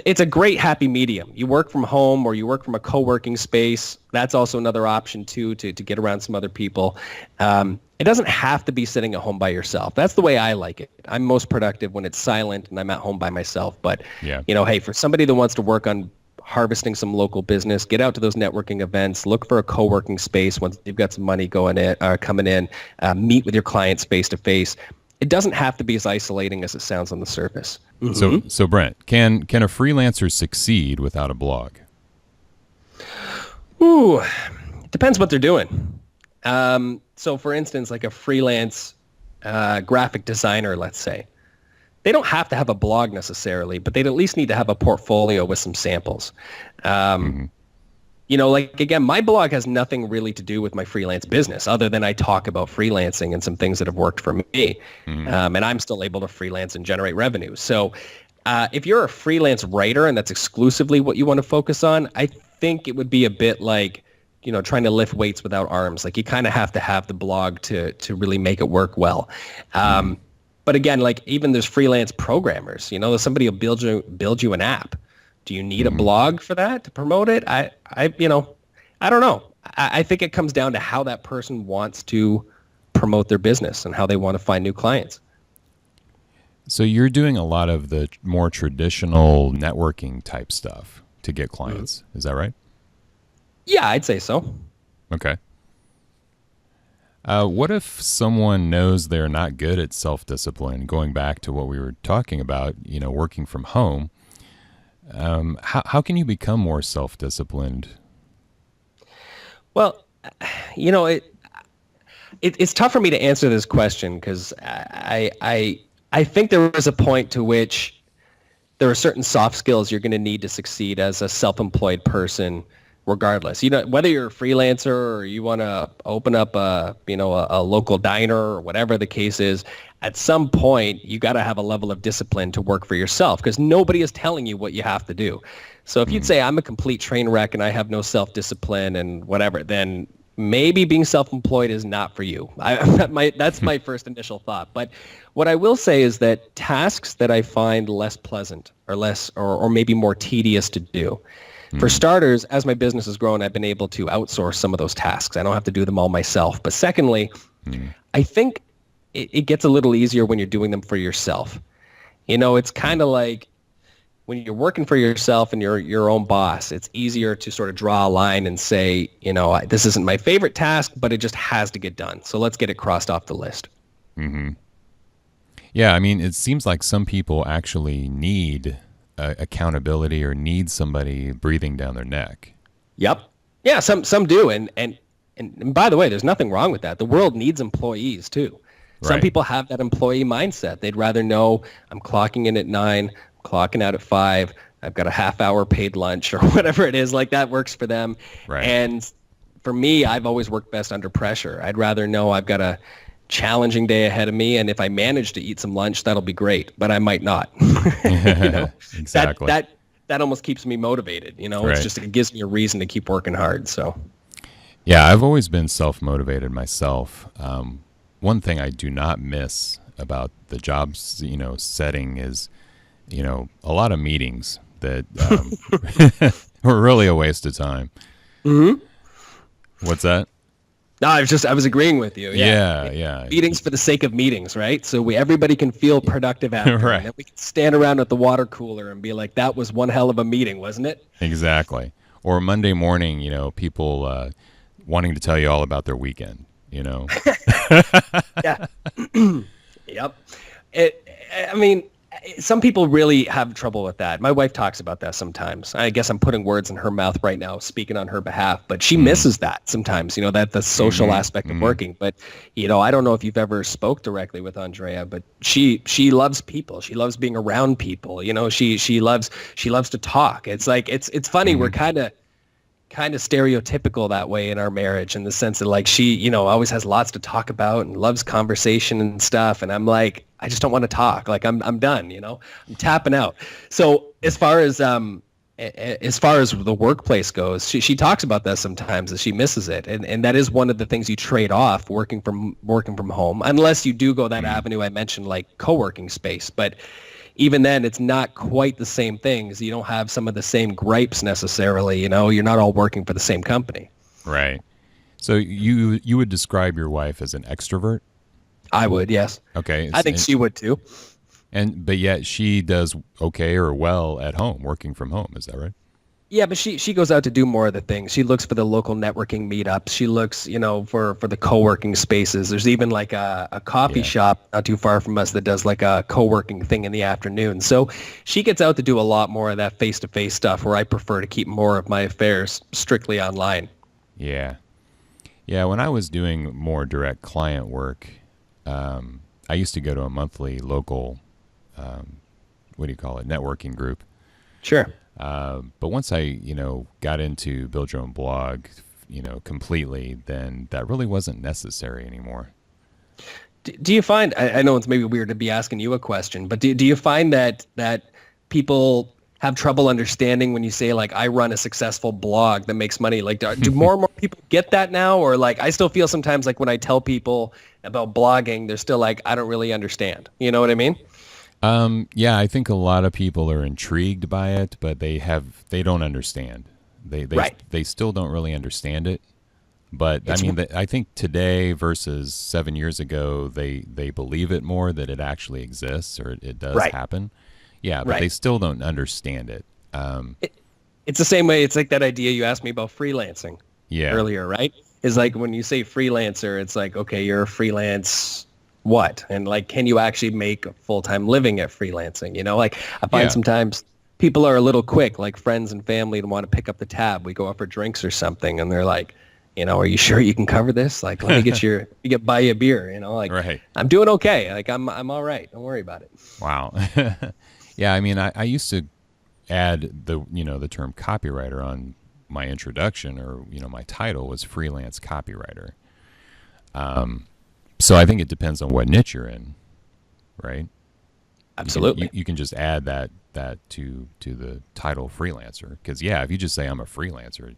It's a great happy medium. You work from home or you work from a co-working space. That's also another option too, to get around some other people. It doesn't have to be sitting at home by yourself. That's the way I like it. I'm most productive when it's silent and I'm at home by myself. But hey, for somebody that wants to work on harvesting some local business, get out to those networking events, look for a co-working space once you've got some money coming in, meet with your clients face to face. It doesn't have to be as isolating as it sounds on the surface. Mm-hmm. So Brent, can a freelancer succeed without a blog? Ooh, it depends what they're doing. So for instance, like a freelance graphic designer, let's say, they don't have to have a blog necessarily, but they'd at least need to have a portfolio with some samples. Like, again, my blog has nothing really to do with my freelance business other than I talk about freelancing and some things that have worked for me. And I'm still able to freelance and generate revenue. So if you're a freelance writer and that's exclusively what you want to focus on, I think it would be a bit like, trying to lift weights without arms. Like, you kind of have to have the blog to really make it work well. But again, like, even there's freelance programmers, somebody will build you an app. Do you need a blog for that to promote it? I don't know. I think it comes down to how that person wants to promote their business and how they want to find new clients. So you're doing a lot of the more traditional networking type stuff to get clients. Is that right? Yeah, I'd say so. Okay. What if someone knows they're not good at self-discipline, going back to what we were talking about, working from home? How can you become more self-disciplined? Well, it's tough for me to answer this question because I think there is a point to which there are certain soft skills you're going to need to succeed as a self-employed person, regardless. Whether you're a freelancer or you want to open up a local diner or whatever the case is, at some point you got to have a level of discipline to work for yourself because nobody is telling you what you have to do. So if you'd say I'm a complete train wreck and I have no self-discipline and whatever, then maybe being self-employed is not for you. That's my first initial thought. But what I will say is that tasks that I find less pleasant or maybe more tedious to do. For starters, as my business has grown, I've been able to outsource some of those tasks. I don't have to do them all myself. But secondly, I think it gets a little easier when you're doing them for yourself. It's kind of like when you're working for yourself and you're your own boss, it's easier to sort of draw a line and say, this isn't my favorite task, but it just has to get done. So let's get it crossed off the list. Mm-hmm. Yeah, I mean, it seems like some people actually need accountability or need somebody breathing down their neck. Yep. Yeah, some do. And by the way, there's nothing wrong with that. The world needs employees too. Some Right. people have that employee mindset. They'd rather know I'm clocking in at 9, clocking out at 5, I've got a half-hour paid lunch or whatever it is. Like that works for them. Right. And for me, I've always worked best under pressure. I'd rather know I've got a challenging day ahead of me, and if I manage to eat some lunch, that'll be great, but I might not. Exactly. That almost keeps me motivated. Right. It gives me a reason to keep working hard. So Yeah, I've always been self-motivated myself. One thing I do not miss about the jobs, setting is, a lot of meetings that were really a waste of time. Mm-hmm. What's that? No, I was agreeing with you. Yeah. Meetings for the sake of meetings, right? So everybody can feel productive after. Right. And then we can stand around at the water cooler and be like, that was one hell of a meeting, wasn't it? Exactly. Or Monday morning, people wanting to tell you all about their weekend, Yeah. Yep. I mean, some people really have trouble with that. My wife talks about that sometimes. I guess I'm putting words in her mouth right now, speaking on her behalf, but she misses that sometimes, that the social aspect of working. But, I don't know if you've ever spoke directly with Andrea, but she loves people. She loves being around people. She loves to talk. It's like, it's funny. We're kind of stereotypical that way in our marriage, in the sense that like she, always has lots to talk about and loves conversation and stuff. And I'm like, I just don't want to talk. Like I'm done, I'm tapping out. So as far as the workplace goes, she talks about that sometimes, that she misses it. And that is one of the things you trade off working from home, unless you do go that avenue I mentioned, like co-working space. But even then, it's not quite the same things. You don't have some of the same gripes necessarily. You're not all working for the same company. Right. So you would describe your wife as an extrovert? I would, yes. Okay. I think she would too. But yet she does okay or well at home, working from home. Is that right? Yeah, but she goes out to do more of the things. She looks for the local networking meetups. She looks, for the co-working spaces. There's even like a coffee shop not too far from us that does like a co-working thing in the afternoon. So she gets out to do a lot more of that face-to-face stuff, where I prefer to keep more of my affairs strictly online. Yeah. Yeah, when I was doing more direct client work, I used to go to a monthly local, what do you call it, networking group. Sure. But once I, got into build your own blog, completely, then that really wasn't necessary anymore. Do you find, I know it's maybe weird to be asking you a question, but do you find that people have trouble understanding when you say, like, I run a successful blog that makes money? Like, do more and more people get that now? Or like, I still feel sometimes like when I tell people about blogging, they're still like, I don't really understand. You know what I mean? Yeah, I think a lot of people are intrigued by it, but they don't understand. They still don't really understand it. But I think today versus 7 years ago, they believe it more, that it actually exists, or it does happen. Yeah, but they still don't understand it. It's the same way. It's like that idea you asked me about freelancing earlier, right? Is like when you say freelancer, it's like, okay, you're a freelance what? And like, can you actually make a full-time living at freelancing? Like I find sometimes people are a little quick, like friends and family, to want to pick up the tab. We go out for drinks or something, and they're like, are you sure you can cover this? Like, let me buy you a beer, like, right. I'm doing okay. Like, I'm all right. Don't worry about it. Wow. Yeah. I mean, I used to add the term copywriter on my introduction, or, my title was freelance copywriter. So I think it depends on what niche you're in, right? Absolutely. You can just add that to the title freelancer. Because, if you just say I'm a freelancer,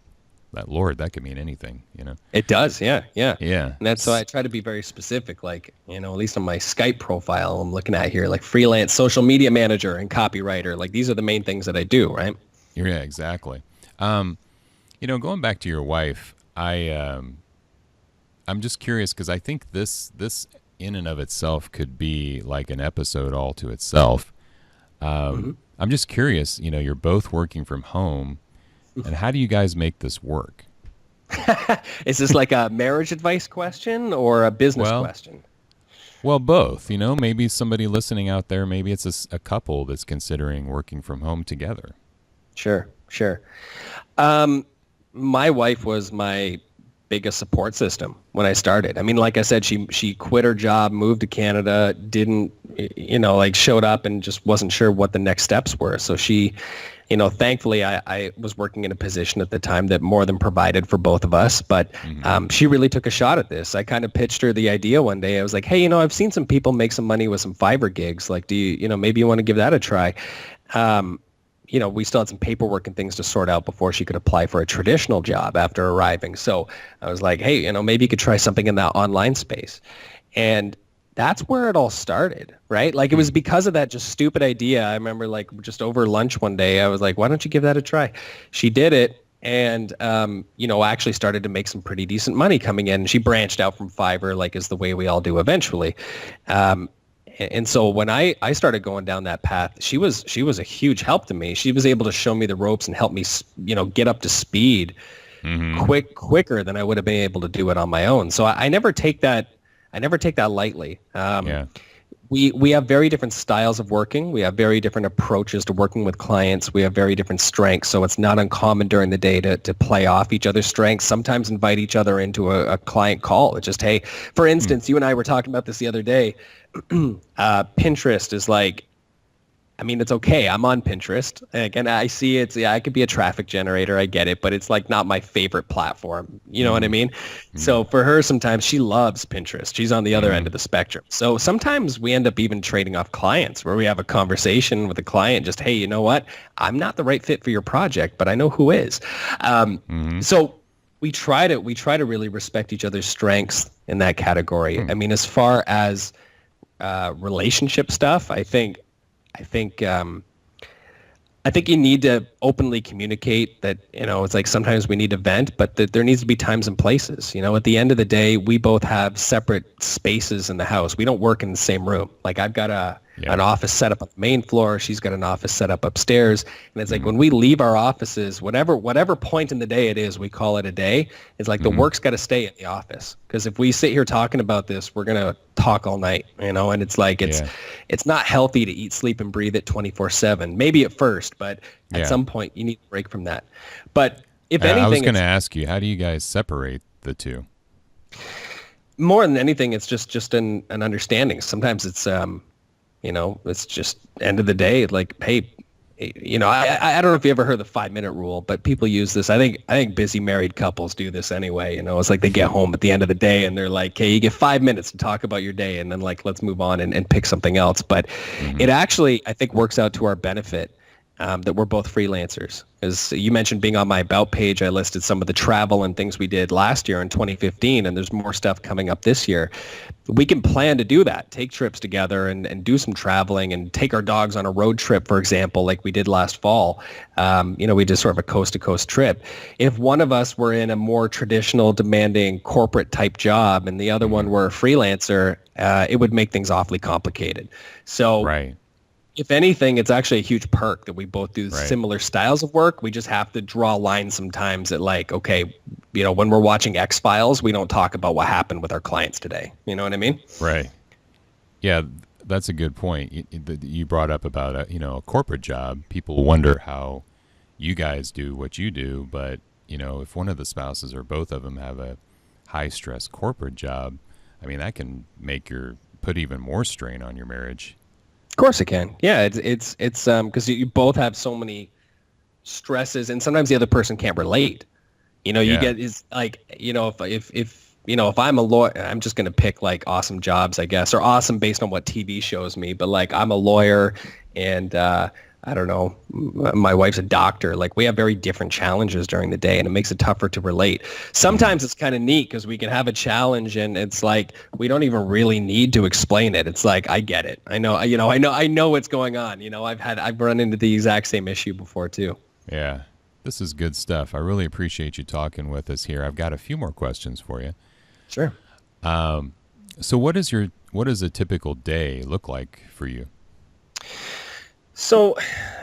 that could mean anything, It does, yeah. Yeah. And that's why I try to be very specific, like, at least on my Skype profile I'm looking at here, like freelance social media manager and copywriter. Like, these are the main things that I do, right? Yeah, exactly. Going back to your wife, I I'm just curious because I think this in and of itself could be like an episode all to itself. Hmm. I'm just curious. You're both working from home, and how do you guys make this work? Is this like a marriage advice question or a business Well, question? well, both. Maybe somebody listening out there, maybe it's a couple that's considering working from home together. Sure, sure. My wife was my biggest support system when I started. I mean, like I said, she quit her job, moved to Canada, didn't, like showed up and just wasn't sure what the next steps were. So she, thankfully I was working in a position at the time that more than provided for both of us. But she really took a shot at this. I kind of pitched her the idea one day. I was like, hey, I've seen some people make some money with some Fiverr gigs. Like, do you, maybe you want to give that a try? We still had some paperwork and things to sort out before she could apply for a traditional job after arriving. So I was like, hey, maybe you could try something in that online space. And that's where it all started, right? Like it was because of that just stupid idea. I remember like just over lunch one day, I was like, why don't you give that a try? She did it. And, actually started to make some pretty decent money coming in. She branched out from Fiverr, like is the way we all do eventually. And so when I started going down that path, she was a huge help to me. She was able to show me the ropes and help me, get up to speed quicker than I would have been able to do it on my own. So I never take that lightly. Yeah. We have very different styles of working. We have very different approaches to working with clients. We have very different strengths. So it's not uncommon during the day to play off each other's strengths, sometimes invite each other into a client call. It's just, hey, for instance, you and I were talking about this the other day. Pinterest is like, I mean, it's okay. I'm on Pinterest. Again, I see it's, yeah, I could be a traffic generator. I get it, but it's like not my favorite platform. You know what I mean? So for her, sometimes she loves Pinterest. She's on the other end of the spectrum. So sometimes we end up even trading off clients where we have a conversation with a client, just, hey, you know what? I'm not the right fit for your project, but I know who is. So we try to really respect each other's strengths in that category. I mean, as far as relationship stuff, I think you need to openly communicate that, it's like sometimes we need to vent, but that there needs to be times and places. At the end of the day, we both have separate spaces in the house. We don't work in the same room. Like I've got an office set up on the main floor. She's got an office set up upstairs. And it's like when we leave our offices, whatever point in the day it is, we call it a day. It's like the work's got to stay in the office. Because if we sit here talking about this, we're going to talk all night, and it's like, it's not healthy to eat, sleep, and breathe it 24/7. Maybe at first, but at some point you need a break from that. But if anything, I was going to ask you, how do you guys separate the two? More than anything, it's just an understanding. Sometimes it's, it's just end of the day, like, hey, I don't know if you ever heard the 5-minute rule, but people use this. I think busy married couples do this anyway. It's like they get home at the end of the day and they're like, hey, you get 5 minutes to talk about your day and then like, let's move on and pick something else. But it actually, I think, works out to our benefit. That we're both freelancers. As you mentioned, being on my About page, I listed some of the travel and things we did last year in 2015, and there's more stuff coming up this year. We can plan to do that, take trips together and do some traveling and take our dogs on a road trip, for example, like we did last fall. We did sort of a coast-to-coast trip. If one of us were in a more traditional, demanding corporate type job and the other one were a freelancer, it would make things awfully complicated. So. Right. If anything, it's actually a huge perk that we both do similar styles of work. We just have to draw lines sometimes at like, okay, when we're watching X-Files, we don't talk about what happened with our clients today. You know what I mean? Right. Yeah, that's a good point. You brought up about a corporate job. People wonder how you guys do what you do, but if one of the spouses or both of them have a high stress corporate job, I mean that can put even more strain on your marriage. Of course it can. Yeah, it's because you both have so many stresses, and sometimes the other person can't relate. You get is like if I'm a lawyer, I'm just gonna pick like awesome jobs, I guess, or awesome based on what TV shows me. But like I'm a lawyer, and I don't know, my wife's a doctor. Like we have very different challenges during the day, and it makes it tougher to relate. Sometimes it's kind of neat because we can have a challenge and it's like we don't even really need to explain it. It's like, I get it. I know what's going on. I've run into the exact same issue before too. Yeah. This is good stuff. I really appreciate you talking with us here. I've got a few more questions for you. Sure. So what does a typical day look like for you? So,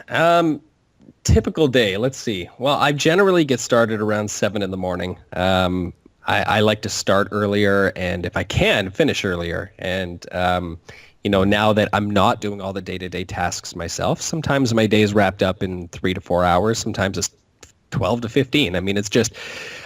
um, typical day. Let's see. Well, I generally get started around 7 in the morning. I like to start earlier, and if I can, finish earlier. And now that I'm not doing all the day-to-day tasks myself, sometimes my day is wrapped up in 3 to 4 hours. Sometimes it's 12 to 15. I mean, it's just,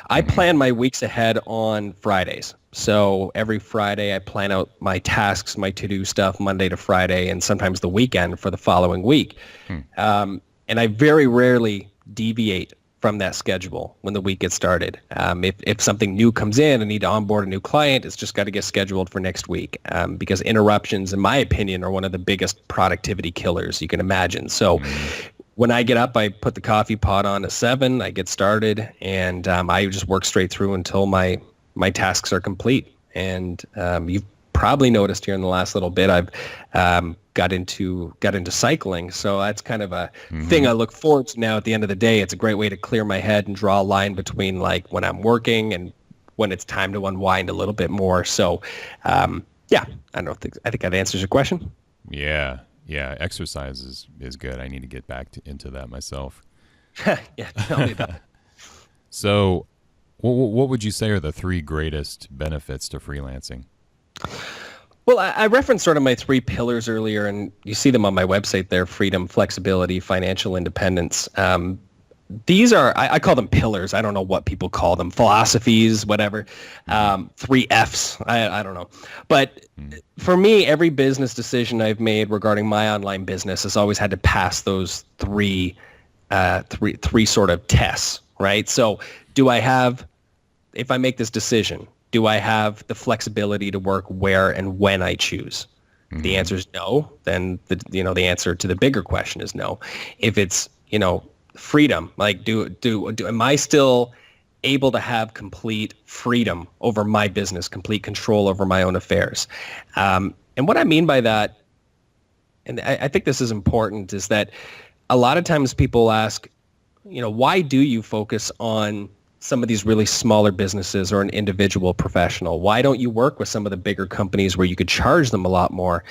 I Hmm. plan my weeks ahead on Fridays. So every Friday I plan out my tasks, my to-do stuff Monday to Friday, and sometimes the weekend for the following week. Hmm. And I very rarely deviate from that schedule when the week gets started. If something new comes in, I need to onboard a new client, it's just got to get scheduled for next week, because interruptions, in my opinion, are one of the biggest productivity killers you can imagine. So when I get up, I put the coffee pot on at 7, I get started, and I just work straight through until my tasks are complete. And you've probably noticed here in the last little bit, I've got into cycling. So that's kind of a thing Hmm. I look forward to now at the end of the day. It's a great way to clear my head and draw a line between like when I'm working and when it's time to unwind a little bit more. So yeah, I think that answers your question. Yeah. Yeah. Exercise is good. I need to get back into that myself. Yeah, tell me about it. So, what would you say are the three greatest benefits to freelancing? Well, I referenced sort of my three pillars earlier, and you see them on my website there: freedom, flexibility, financial independence. These are, I call them pillars. I don't know what people call them, philosophies, whatever. Hmm. Three Fs. I don't know. But for me, every business decision I've made regarding my online business has always had to pass those three sort of tests, right? So do I have, if I make this decision, do I have the flexibility to work where and when I choose? If the Hmm. answer is no, then the answer to the bigger question is no. If it's, freedom, like do am I still able to have complete freedom over my business, complete control over my own affairs? And what I mean by that, and I think this is important, is that a lot of times people ask, why do you focus on some of these really smaller businesses or an individual professional? Why don't you work with some of the bigger companies where you could charge them a lot more?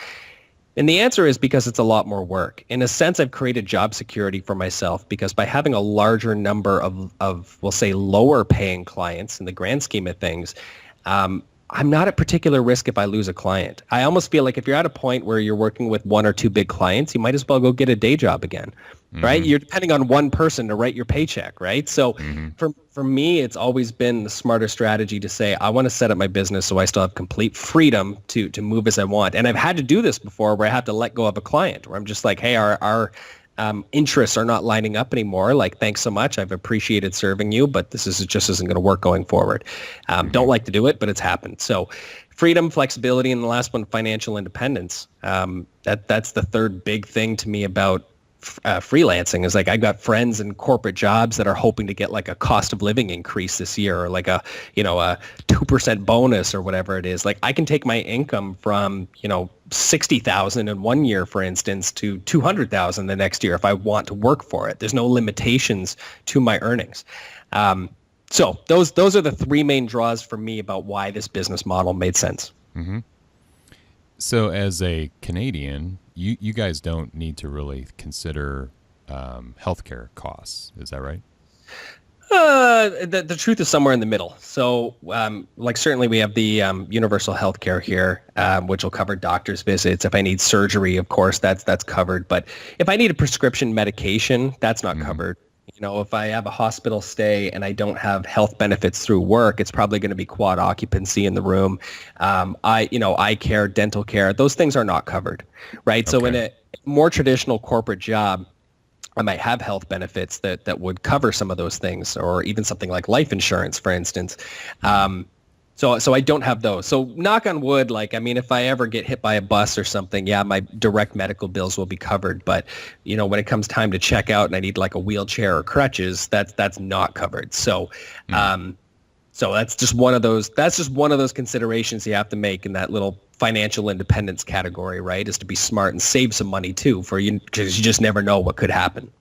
And the answer is because it's a lot more work. In a sense, I've created job security for myself because by having a larger number of we'll say, lower paying clients in the grand scheme of things, I'm not at particular risk if I lose a client. I almost feel like if you're at a point where you're working with one or two big clients, you might as well go get a day job again, right? Hmm. You're depending on one person to write your paycheck, right? So Hmm. for me, it's always been the smarter strategy to say, I want to set up my business so I still have complete freedom to move as I want. And I've had to do this before where I have to let go of a client where I'm just like, hey, our interests are not lining up anymore. Like, thanks so much. I've appreciated serving you, but this is just isn't going to work going forward. Don't Hmm. like to do it, but it's happened. So freedom, flexibility, and the last one, financial independence. That's the third big thing to me about freelancing is like I've got friends in corporate jobs that are hoping to get like a cost of living increase this year or like a 2% bonus or whatever it is. Like I can take my income from 60,000 in one year, for instance, to 200,000 the next year if I want to work for it. There's no limitations to my earnings. So those are the three main draws for me about why this business model made sense. Hmm. So, as a Canadian, you guys don't need to really consider healthcare costs. Is that right? The truth is somewhere in the middle. So, like certainly we have the universal health care here, which will cover doctor's visits. If I need surgery, of course, that's covered. But if I need a prescription medication, that's not Hmm. covered. If I have a hospital stay and I don't have health benefits through work, it's probably going to be quad occupancy in the room. Eye care, dental care, those things are not covered, right? So in Okay. a more traditional corporate job, I might have health benefits that would cover some of those things, or even something like life insurance, for instance. Hmm. So I don't have those. So knock on wood, like, I mean, if I ever get hit by a bus or something, yeah, my direct medical bills will be covered. But, when it comes time to check out and I need like a wheelchair or crutches, that's not covered. Hmm. So that's just one of those considerations you have to make in that little financial independence category, right? Is to be smart and save some money too for you, because you just never know what could happen.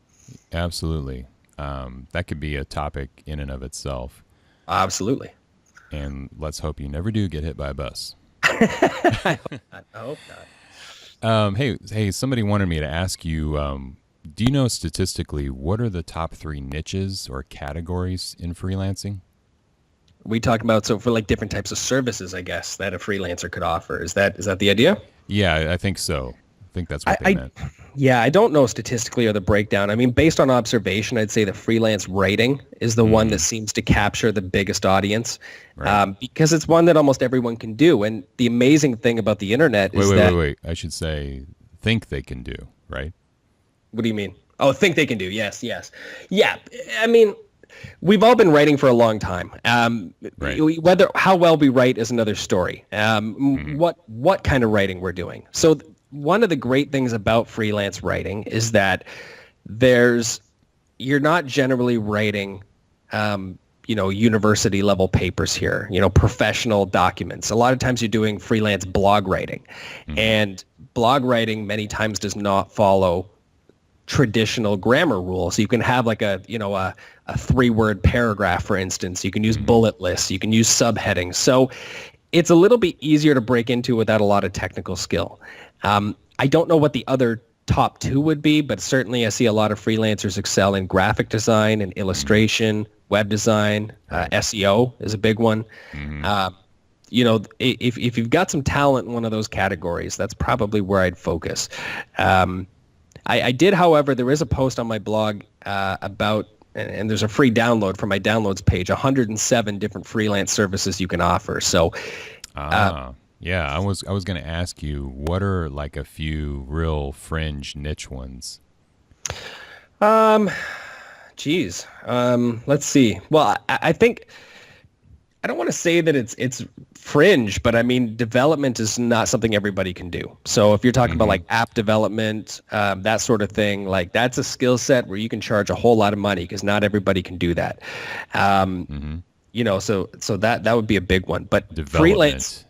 Absolutely. That could be a topic in and of itself. Absolutely. And let's hope you never do get hit by a bus. I hope not. I hope not. Hey, somebody wanted me to ask you, do you know statistically what are the top 3 niches or categories in freelancing? We talk about, so for like different types of services, I guess, that a freelancer could offer. Is that the idea? Yeah, I think so. I think that's what they meant. Yeah, I don't know statistically or the breakdown. I mean, based on observation, I'd say the freelance writing is the one that seems to capture the biggest audience, Right. because it's one that almost everyone can do. And the amazing thing about the internet is Wait. I should say think they can do, right? What do you mean? Oh, think they can do. Yes. Yeah. I mean, we've all been writing for a long time. Right. Whether how well we write is another story. What kind of writing we're doing. So one of the great things about freelance writing is that you're not generally writing, university level papers here, professional documents. A lot of times you're doing freelance blog writing, and blog writing many times does not follow traditional grammar rules. You can have like a 3-word paragraph, for instance. You can use bullet lists. You can use subheadings. So it's a little bit easier to break into without a lot of technical skill. I don't know what the other top 2 would be, but certainly I see a lot of freelancers excel in graphic design and illustration, web design, SEO is a big one. If you've got some talent in one of those categories, that's probably where I'd focus. I did, however, there is a post on my blog about, and there's a free download from my downloads page, 107 different freelance services you can offer. So, yeah, I was going to ask you, what are like a few real fringe niche ones? Let's see. Well, I think I don't want to say that it's fringe, but I mean, development is not something everybody can do. So if you're talking about like app development, that sort of thing, like that's a skill set where you can charge a whole lot of money because not everybody can do that. So that would be a big one. But freelance.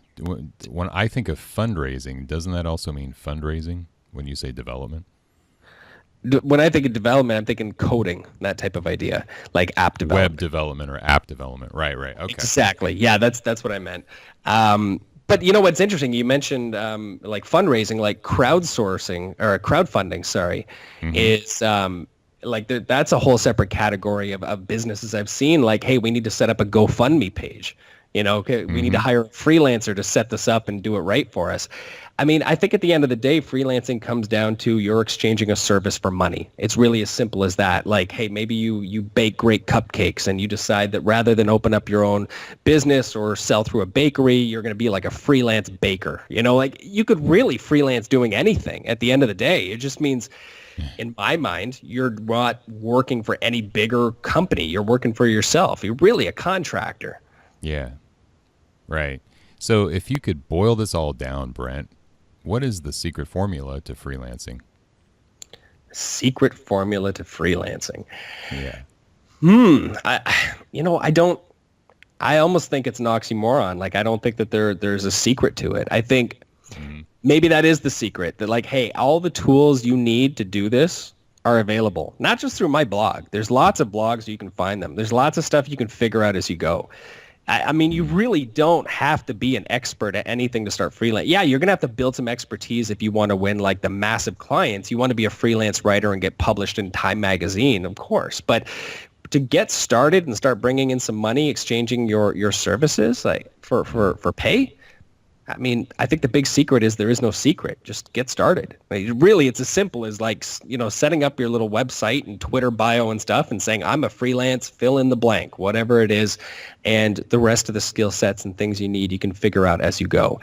When I think of fundraising, doesn't that also mean fundraising when you say development? When I think of development, I'm thinking coding, that type of idea, like app development. Web development or app development. Right. Okay. Exactly. Yeah, that's what I meant. But what's interesting, you mentioned like fundraising, like crowdsourcing or crowdfunding, sorry, is that's a whole separate category of businesses I've seen. Like, hey, we need to set up a GoFundMe page. We need to hire a freelancer to set this up and do it right for us. I mean, I think at the end of the day, freelancing comes down to you're exchanging a service for money. It's really as simple as that. Like, hey, maybe you bake great cupcakes and you decide that rather than open up your own business or sell through a bakery, you're going to be like a freelance baker. Like you could really freelance doing anything at the end of the day. It just means, in my mind, you're not working for any bigger company. You're working for yourself. You're really a contractor. Yeah, right. So if you could boil this all down, Brent, what is the secret formula to freelancing? Secret formula to freelancing. Yeah. I almost think it's an oxymoron. Like, I don't think that there's a secret to it. I think maybe that is the secret, that like, hey, all the tools you need to do this are available, not just through my blog. There's lots of blogs you can find them. There's lots of stuff you can figure out as you go. I mean, you really don't have to be an expert at anything to start freelance. Yeah, you're going to have to build some expertise if you want to win like the massive clients. You want to be a freelance writer and get published in Time Magazine, of course. But to get started and start bringing in some money, exchanging your services like for pay, I mean, I think the big secret is there is no secret. Just get started. Like, really, it's as simple as like, setting up your little website and Twitter bio and stuff and saying, I'm a freelance, fill in the blank, whatever it is. And the rest of the skill sets and things you need, you can figure out as you go.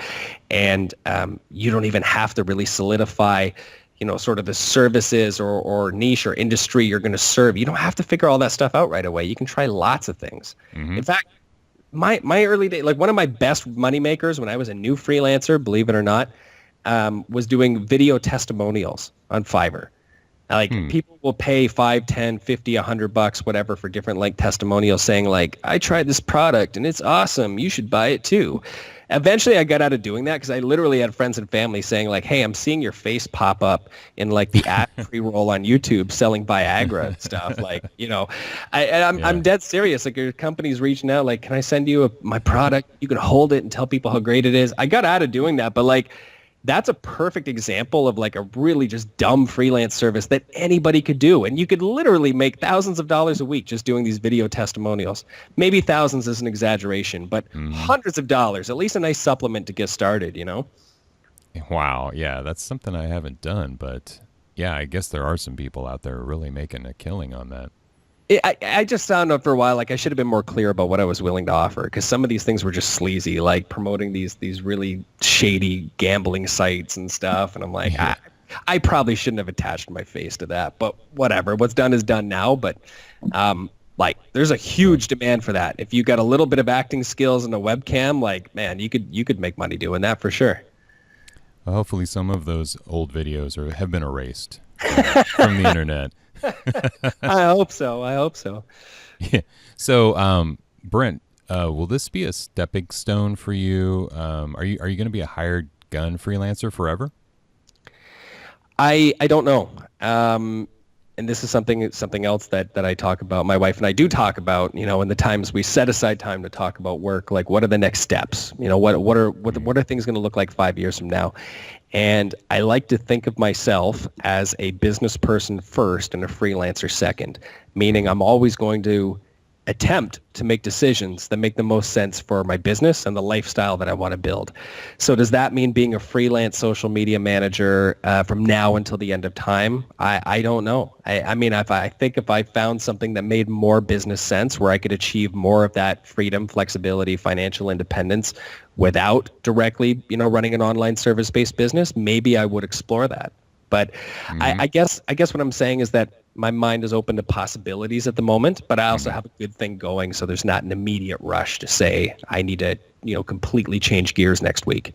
And you don't even have to really solidify, sort of the services or niche or industry you're going to serve. You don't have to figure all that stuff out right away. You can try lots of things. In fact, my early day, like one of my best money makers when I was a new freelancer, believe it or not, was doing video testimonials on Fiverr. Like Hmm. people will pay 5, 10, 50, $100, whatever, for different like testimonials saying like, I tried this product and it's awesome. You should buy it too. Eventually I got out of doing that because I literally had friends and family saying like, hey, I'm seeing your face pop up in like the ad pre-roll on YouTube selling Viagra and stuff. Like, I'm Yeah. dead serious. Like your company's reaching out like, can I send you my product? You can hold it and tell people how great it is. I got out of doing that, but like, that's a perfect example of like a really just dumb freelance service that anybody could do. And you could literally make thousands of dollars a week just doing these video testimonials. Maybe thousands is an exaggeration, but Hmm. hundreds of dollars, at least a nice supplement to get started, you know? Wow. Yeah, that's something I haven't done, but yeah, I guess there are some people out there really making a killing on that. I just found out for a while like I should have been more clear about what I was willing to offer because some of these things were just sleazy, like promoting these really shady gambling sites and stuff. And I'm like, Yeah. I probably shouldn't have attached my face to that, but whatever. What's done is done now. But like, there's a Yeah. huge demand for that. If you got a little bit of acting skills and a webcam, like, man, you could make money doing that for sure. Well, hopefully, some of those old videos have been erased from the internet. I hope so. I hope so. Yeah. So, Brent, will this be a stepping stone for you? Are you going to be a hired gun freelancer forever? I don't know. And this is something else that I talk about. My wife and I do talk about, in the times we set aside time to talk about work, like what are the next steps? What are things going to look like 5 years from now? And I like to think of myself as a business person first and a freelancer second, meaning I'm always going to attempt to make decisions that make the most sense for my business and the lifestyle that I want to build. So does that mean being a freelance social media manager from now until the end of time? I don't know. I mean, if I found something that made more business sense where I could achieve more of that freedom, flexibility, financial independence without directly, running an online service-based business, maybe I would explore that. But Hmm. I guess what I'm saying is that my mind is open to possibilities at the moment, but I also Hmm. have a good thing going, so there's not an immediate rush to say I need to, completely change gears next week.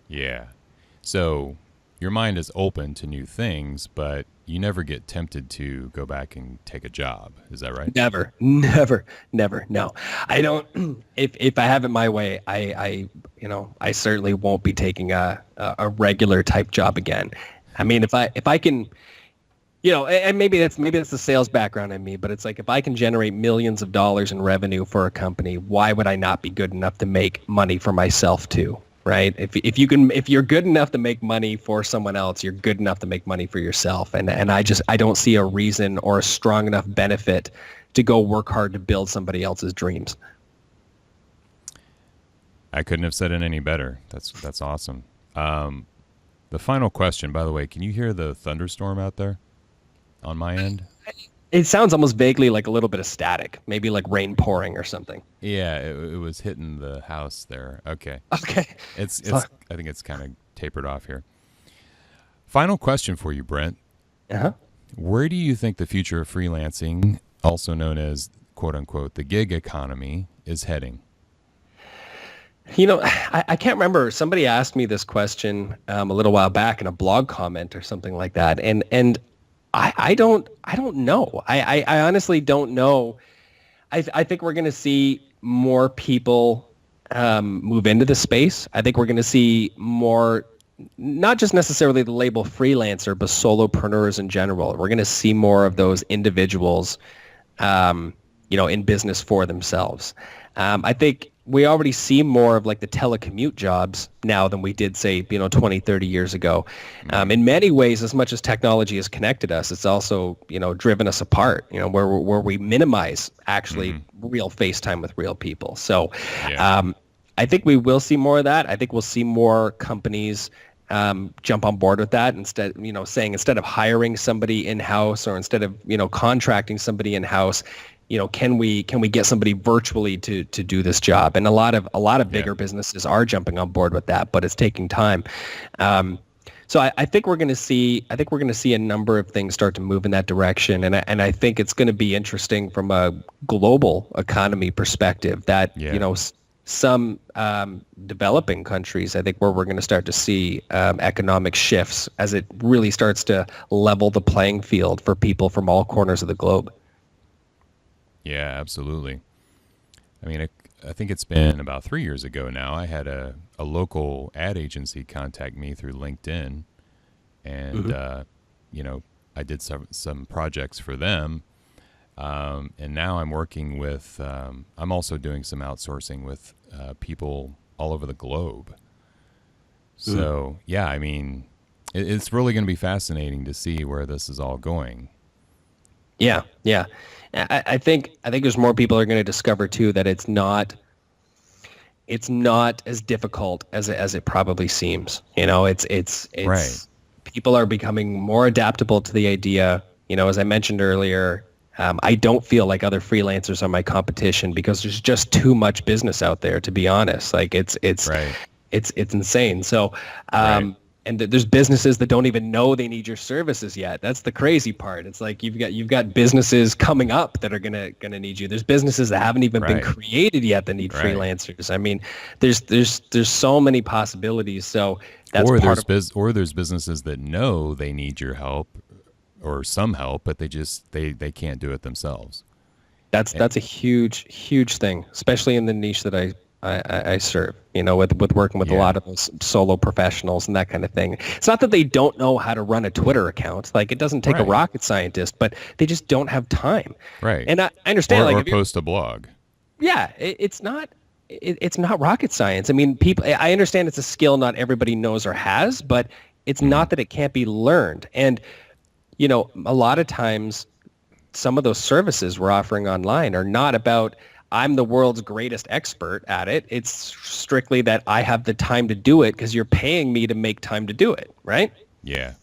Yeah. So, your mind is open to new things, but you never get tempted to go back and take a job. Is that right? Never, never, never. No, I don't. If I have it my way, I certainly won't be taking a regular type job again. I mean, if I can. And maybe that's the sales background in me, but it's like if I can generate millions of dollars in revenue for a company, why would I not be good enough to make money for myself too? Right? If you're good enough to make money for someone else, you're good enough to make money for yourself. And I don't see a reason or a strong enough benefit to go work hard to build somebody else's dreams. I couldn't have said it any better. That's awesome. The final question, by the way, can you hear the thunderstorm out there on my end? It sounds almost vaguely like a little bit of static, maybe like rain pouring or something. Yeah, it was hitting the house there. Okay. Okay. So, I think it's kind of tapered off here. Final question for you, Brent. uh-huh. Where do you think the future of freelancing, also known as quote unquote the gig economy, is heading? I can't remember. Somebody asked me this question a little while back in a blog comment or something like that, and I don't know. I honestly don't know. I think we're going to see more people move into the space. I think we're going to see more, not just necessarily the label freelancer, but solopreneurs in general. We're going to see more of those individuals, in business for themselves. I think we already see more of like the telecommute jobs now than we did, say, 20, 30 years ago. In many ways, as much as technology has connected us, it's also, driven us apart, where we minimize actually real face time with real people. So Yeah. I think we will see more of that. I think we'll see more companies jump on board with that instead, saying instead of hiring somebody in-house or instead of, contracting somebody in-house, can we get somebody virtually to do this job? And a lot of bigger businesses are jumping on board with that, but it's taking time. So I think we're going to see a number of things start to move in that direction, and I think it's going to be interesting from a global economy perspective that Yeah. some developing countries, I think, where we're going to start to see economic shifts as it really starts to level the playing field for people from all corners of the globe. Yeah, absolutely. I mean, I think it's been about 3 years ago now. I had a local ad agency contact me through LinkedIn, and Hmm. you know, I did some projects for them, and now I'm working with. I'm also doing some outsourcing with people all over the globe. Hmm. So yeah, I mean, it's really going to be fascinating to see where this is all going. Yeah, yeah. I think there's more people are going to discover too that it's not as difficult as it probably seems. Right. It's people are becoming more adaptable to the idea. As I mentioned earlier, I don't feel like other freelancers are my competition because there's just too much business out there. To be honest, like Right. it's insane. So, Right. and there's businesses that don't even know they need your services yet. That's the crazy part. It's like you've got businesses coming up that are gonna need you. There's businesses that haven't even been Right. created yet that need Right. freelancers. I mean, there's so many possibilities. So that's part of Or there's businesses that know they need your help or some help, but they can't do it themselves. that's Eh, that's a huge thing, especially in the niche that I serve, with working with a Yeah. lot of those solo professionals and that kind of thing. It's not that they don't know how to run a Twitter account. Like it doesn't take a Right. rocket scientist, but they just don't have time. Right. And I understand, like Or if you're, post a blog. yeah, it's not rocket science. I mean, I understand it's a skill not everybody knows or has, but it's Hmm. not that it can't be learned. And, a lot of times some of those services we're offering online are not about I'm the world's greatest expert at it. It's strictly that I have the time to do it because you're paying me to make time to do it, right? Yeah.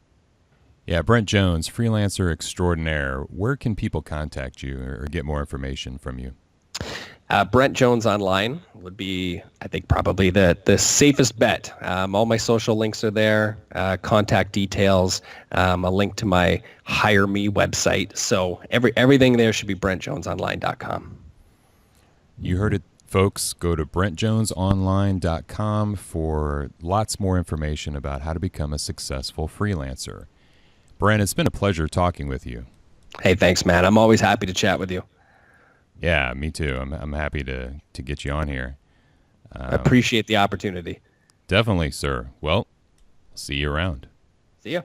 Yeah. Brent Jones, freelancer extraordinaire. Where can people contact you or get more information from you? Brent Jones online would be, I think, probably the safest bet. All my social links are there, contact details, a link to my Hire Me website. So everything there should be brentjonesonline.com. You heard it, folks. Go to brentjonesonline.com for lots more information about how to become a successful freelancer. Brent, it's been a pleasure talking with you. Hey, thanks, man. I'm always happy to chat with you. Yeah, me too. I'm happy to get you on here. I appreciate the opportunity. Definitely, sir. Well, see you around. See ya.